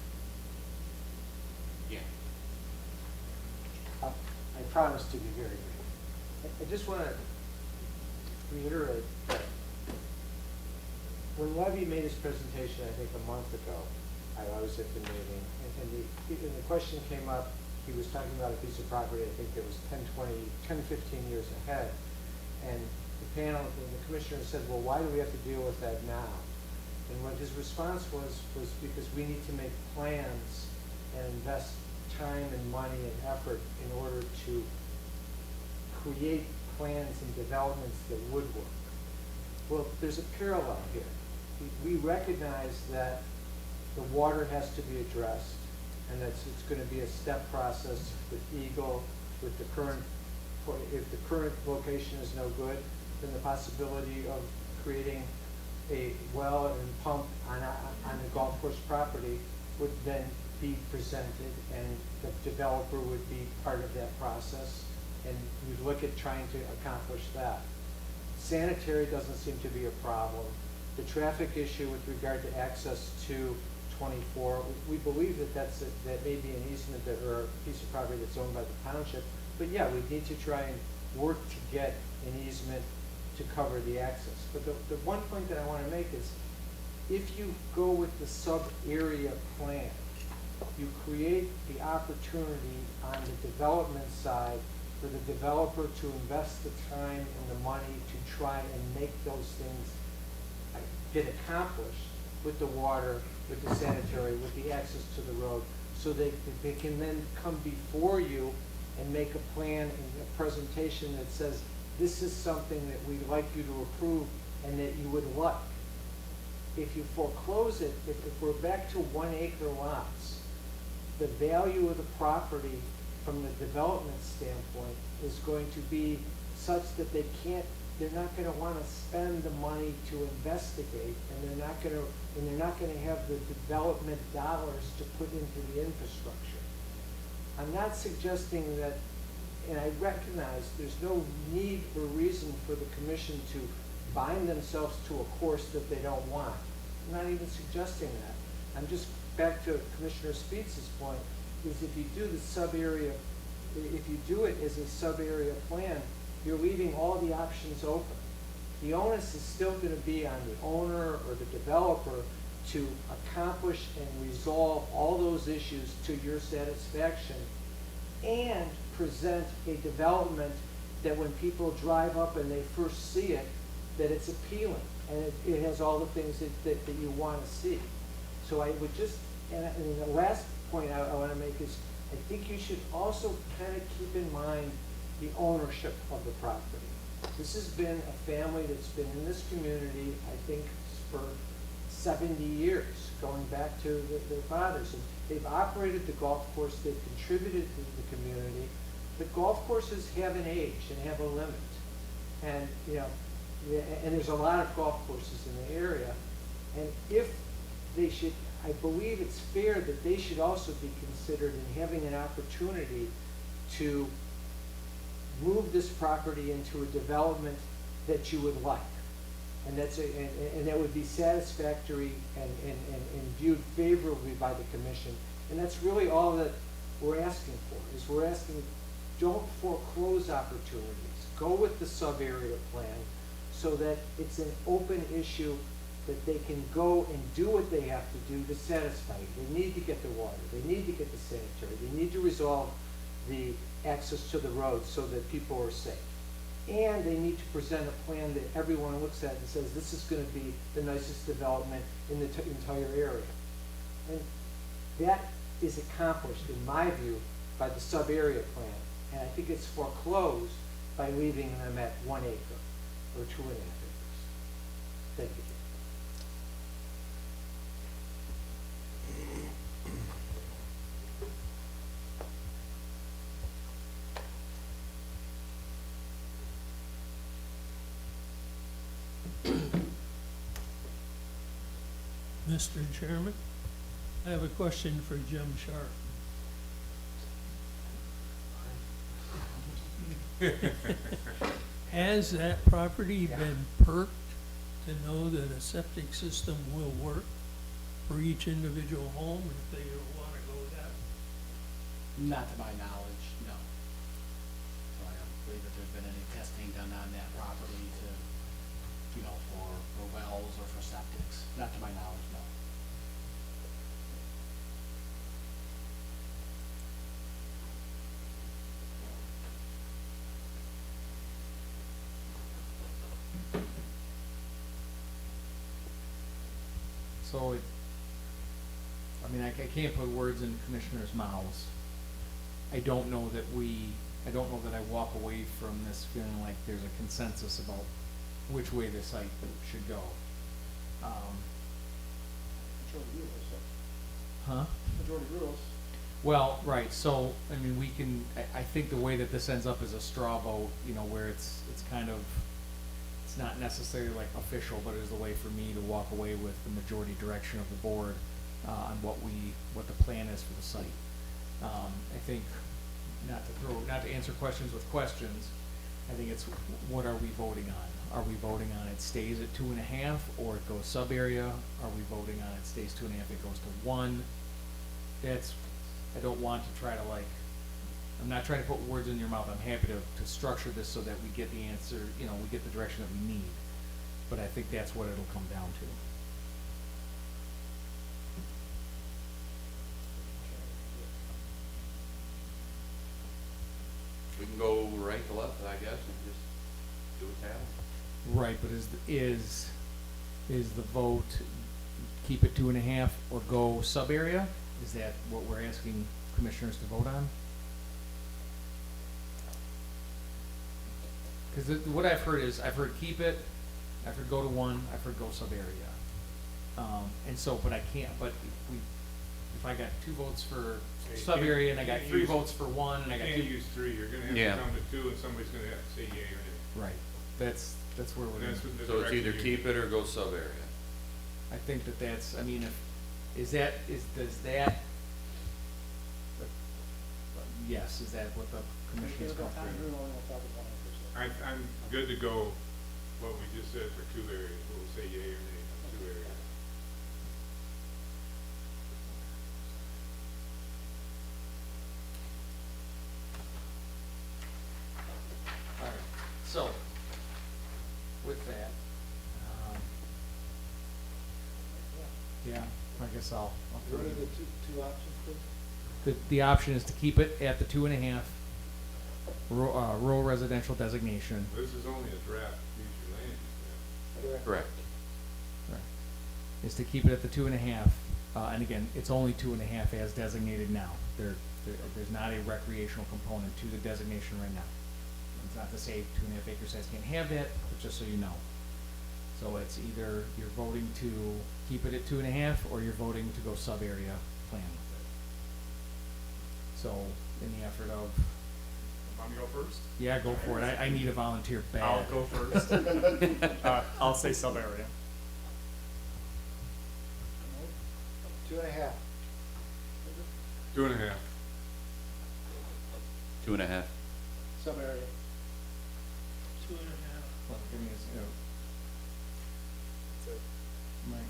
Yeah. I promise to be very brief. I just want to reiterate that when Levy made his presentation, I think a month ago, I was at the meeting, and the question came up, he was talking about a piece of property, I think that was 10, 15 years ahead. And the panel, the commissioner said, well, why do we have to deal with that now? And what his response was because we need to make plans and invest time and money and effort in order to create plans and developments that would work. Well, there's a parallel here. We recognize that the water has to be addressed, and that it's going to be a step process with Eagle, with the current, if the current location is no good, then the possibility of creating a well and pump on the golf course property would then be presented, and the developer would be part of that process, and we'd look at trying to accomplish that. Sanitary doesn't seem to be a problem. The traffic issue with regard to access to 24, we believe that that may be an easement or a piece of property that's owned by the township, but yeah, we need to try and work to get an easement to cover the access. But the one point that I want to make is, if you go with the sub-area plan, you create the opportunity on the development side for the developer to invest the time and the money to try and make those things get accomplished with the water, with the sanitary, with the access to the road, so they can then come before you and make a plan and a presentation that says, this is something that we'd like you to approve and that you would like. If you foreclose it, if we're back to 1 acre lots, the value of the property from the development standpoint is going to be such that they're not going to want to spend the money to investigate, and they're not going to have the development dollars to put into the infrastructure. I'm not suggesting that, and I recognize there's no need or reason for the commission to bind themselves to a course that they don't want. I'm not even suggesting that. I'm just back to Commissioner Speetz's point, is if you do the sub-area, if you do it as a sub-area plan, you're leaving all the options open. The onus is still going to be on the owner or the developer to accomplish and resolve all those issues to your satisfaction, and present a development that when people drive up and they first see it, that it's appealing and it has all the things that you want to see. So I would just, and the last point I want to make is, I think you should also kind of keep in mind the ownership of the property. This has been a family that's been in this community, I think, for 70 years, going back to their fathers. And they've operated the golf course, they've contributed to the community. But golf courses have an age and have a limit. And, and there's a lot of golf courses in the area. And if they should, I believe it's fair that they should also be considered in having an opportunity to move this property into a development that you would like. And that would be satisfactory and viewed favorably by the commission. And that's really all that we're asking for, is we're asking, don't foreclose opportunities. Go with the sub-area plan so that it's an open issue that they can go and do what they have to do to satisfy it. They need to get the water. They need to get the sanitary. They need to resolve the access to the road so that people are safe. And they need to present a plan that everyone looks at and says, this is going to be the nicest development in the entire area. And that is accomplished, in my view, by the sub-area plan. And I think it's foreclosed by leaving them at 1 acre or 2.5 acres. Thank you. Mr. Chairman, I have a question for Jim Sharp. Has that property been perked to know that a septic system will work for each individual home if they want to go Not to my knowledge, no. So I don't believe that there's been any testing done on that property to, for wells or for septics. Not to my knowledge, no. So I can't put words in commissioners' mouths. I don't know that I walk away from this feeling like there's a consensus about which way the site should go. Majority rules, Huh? majority rules. Well, right, so, I think the way that this ends up is a straw vote, where it's kind of, it's not necessarily like official, but it is a way for me to walk away with the majority direction of the board, on what the plan is for the site. I think, not to answer questions with questions, I think it's, what are we voting on? Are we voting on it stays at 2.5, or it goes sub-area? Are we voting on it stays 2.5, it goes to 1? I don't want to try to I'm not trying to put words in your mouth. I'm happy to structure this so that we get the answer, we get the direction that we need. But I think that's what it'll come down to. We can go right to left, I guess, and just do a tally. Right, but is the vote keep it 2.5 or go sub-area? Is that what we're asking commissioners to vote on? Because what I've heard is, keep it, I've heard go to 1, I've heard go sub-area. But I can't, but if I got 2 votes for sub-area and I got 3 votes for 1 and I got You 2. can't use 3, you're gonna have Yeah. to come to 2, and somebody's gonna have to say yea or nay. Right, that's where we're That's going. what the So it's direction either you- keep it or go sub-area. I think that's, yes, is that what the commission is comfortable with? I'm good to go what we just said for 2 areas, we'll say yea or nay on 2 areas. Alright, so, with that, yeah, I guess I'll throw What are you. the two options, please? The option is to keep it at the 2.5 rural residential designation. This is only a draft future land use map. Correct. Is to keep it at the 2.5, and again, it's only 2.5 as designated now. There's not a recreational component to the designation right now. It's not to say 2.5 acre sites can't have that, but just so you know. So it's either you're voting to keep it at 2.5, or you're voting to go sub-area plan with it. So, in the effort of, Want me to go first? yeah, go for it. I need a volunteer bad. I'll go first. I'll say sub-area. 2.5. 2.5. 2.5. Sub-area. 2.5. Well, give me a, Mike,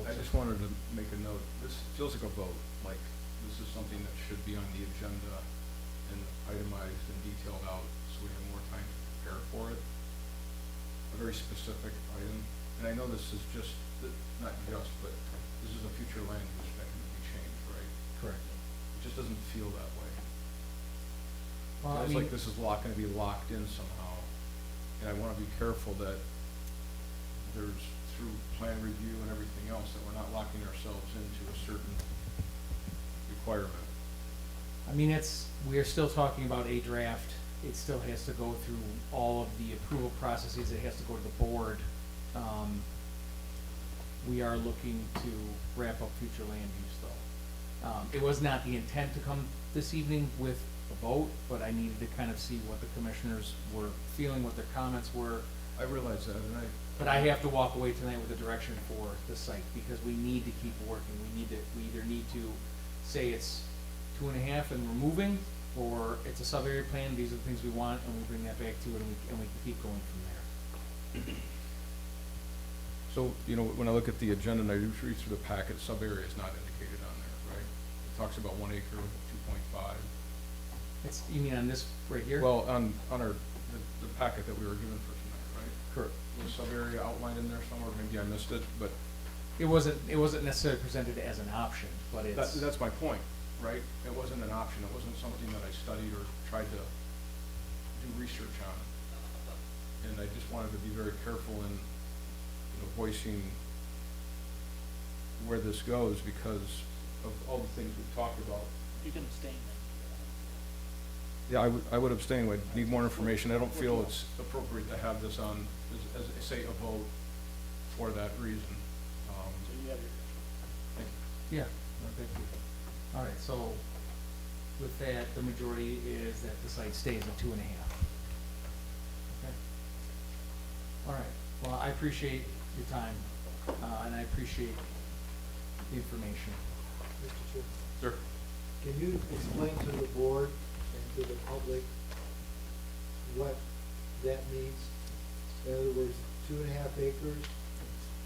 I just wanted to make a note. This feels like a vote, like this is something that should be on the agenda and itemized and detailed out so we have more time to prepare for it. A very specific item. And I know this is just, not just, but this is a future land use that can be changed, right? correct. It just doesn't feel that way. Well, It's like this is gonna be locked in somehow. And I wanna be careful that there's, through plan review and everything else, that we're not locking ourselves into a certain requirement. we are still talking about a draft. It still has to go through all of the approval processes. It has to go to the board. We are looking to wrap up future land use though. It was not the intent to come this evening with a vote, but I needed to kind of see what the commissioners were feeling, what their comments were. I realize that, and But I have to walk away tonight with a direction for the site, because we need to keep working. We either need to say it's 2.5 and we're moving, or it's a sub-area plan, these are the things we want, and we bring that back to it, and we can keep going from there. So, you know, when I look at the agenda and I do read through the packet, sub-area is not indicated on there, right? It talks about 1 acre, 2.5. It's, you mean on this right here? Well, on the packet that we were given for tonight, right? Correct. Was sub-area outlined in there somewhere? Maybe I missed it, but It wasn't necessarily presented as an option, but it's. that's my point, right? It wasn't an option. It wasn't something that I studied or tried to do research on. And I just wanted to be very careful in, you know, voicing where this goes because of all the things we've talked about. You can abstain Yeah, I would abstain. I'd need more information. I don't feel it's appropriate to have this on, as say, a vote for that reason. So you have your. Thank you. Yeah, no, thank you. All right, so with that, the majority is that the site stays at 2.5. Okay. All right, well, I appreciate your time, and I appreciate the information. Mr. Chair, Sure. can you explain to the board and to the public what that means? In other words, 2.5 acres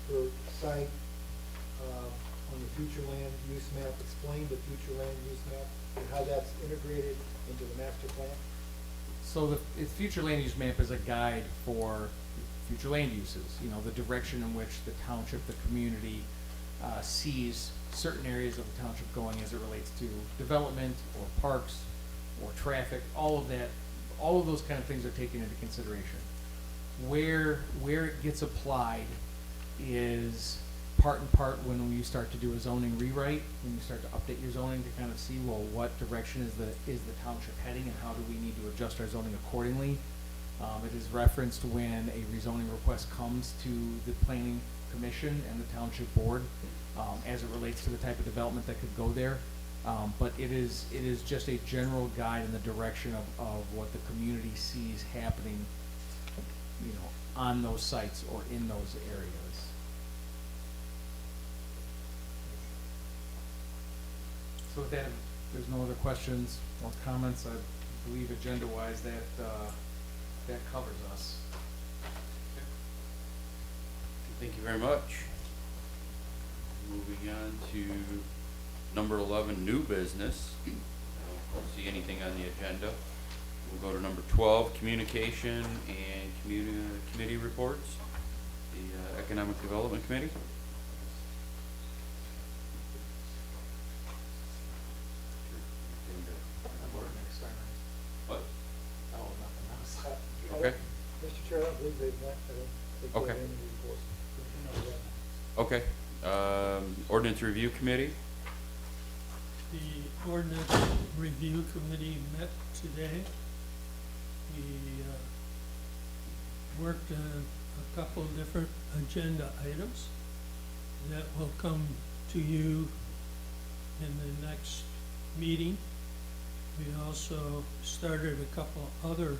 per site, on the future land use map. Explain the future land use map and how that's integrated into the master plan. So the future land use map is a guide for future land uses, you know, the direction in which the township, the community, sees certain areas of the township going as it relates to development or parks or traffic, all of that, all of those kind of things are taken into consideration. Where it gets applied is part and part when you start to do a zoning rewrite, when you start to update your zoning to kind of see, well, what direction is the township heading and how do we need to adjust our zoning accordingly. It is referenced when a rezoning request comes to the planning commission and the township board, as it relates to the type of development that could go there. But it is just a general guide in the direction of what the community sees happening, you know, on those sites or in those areas. So with that, if there's no other questions or comments, I believe agenda-wise that covers us. Thank you very much. Moving on to number 11, new business. I don't see anything on the agenda. We'll go to number 12, communication and committee reports. The Economic Development Committee. What? Oh, nothing else. Okay. Mr. Chair, I don't believe they've met. I don't think they Okay. have any reports. Okay. Ordinance Review Committee. The ordinance review committee met today. We worked on a couple different agenda items that will come to you in the next meeting. We also started a couple other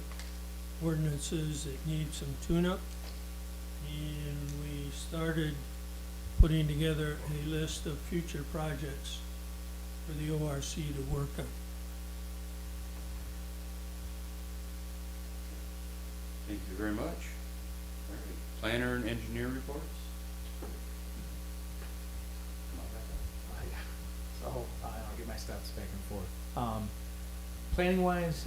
ordinances that need some tune-up. And we started putting together a list of future projects for the ORC to work on. Thank you very much. All right. Planner and engineer reports. So I'll get my steps back and forth. Planning wise,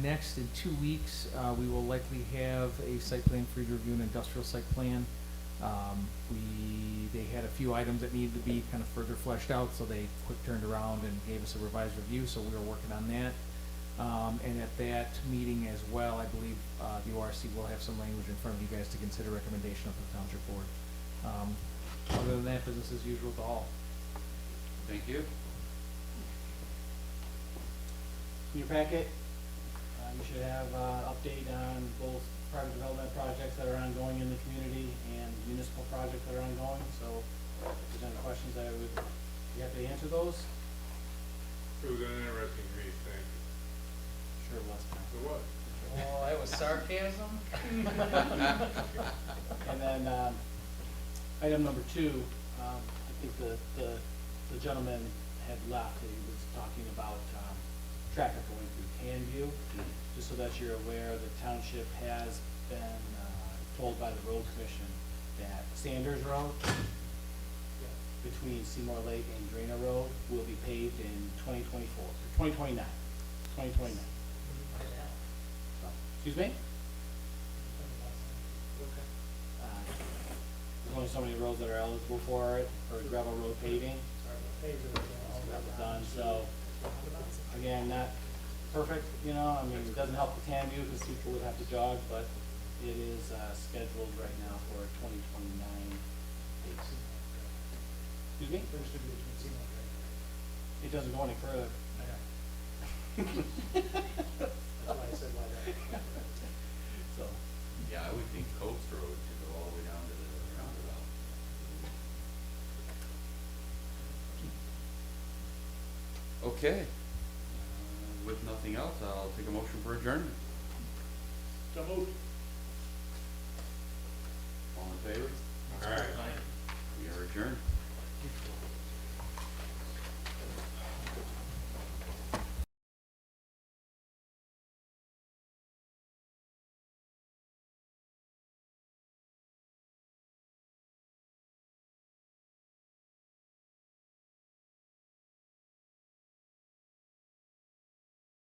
next in 2 weeks, we will likely have a site plan for your review, an industrial site plan. They had a few items that needed to be kind of further fleshed out, so they quick turned around and gave us a revised review, so we were working on that. And at that meeting as well, I believe, the ORC will have some language in front of you guys to consider recommendation of the township board. Other than that, business as usual to all. Thank you. In your packet, you should have update on both private development projects that are ongoing in the community and municipal projects that are ongoing. So if there's any questions, I would be happy to answer those. It was an interesting read, thank you. Sure was. So what? Oh, that was sarcasm? And then, item number 2, I think the gentleman had left, he was talking about, traffic going through Canview. Just so that you're aware, the township has been, told by the road commission that Sanders Road between Seymour Lake and Drina Road will be paved in 2024, or 2029, 2029. So, excuse me? There's only so many roads that are eligible for it, for gravel road paving. That was done, so, again, not perfect, you know, I mean, it doesn't help the TAM view because people would have to jog, but it is, scheduled right now for 2029 dates. Excuse me? It doesn't go any further. That's why I said why that. So, Yeah, I would think Coast Road should go all the way down to the roundabout. Okay. With nothing else, I'll take a motion for adjournment. So moved. All in favor? We are adjourned.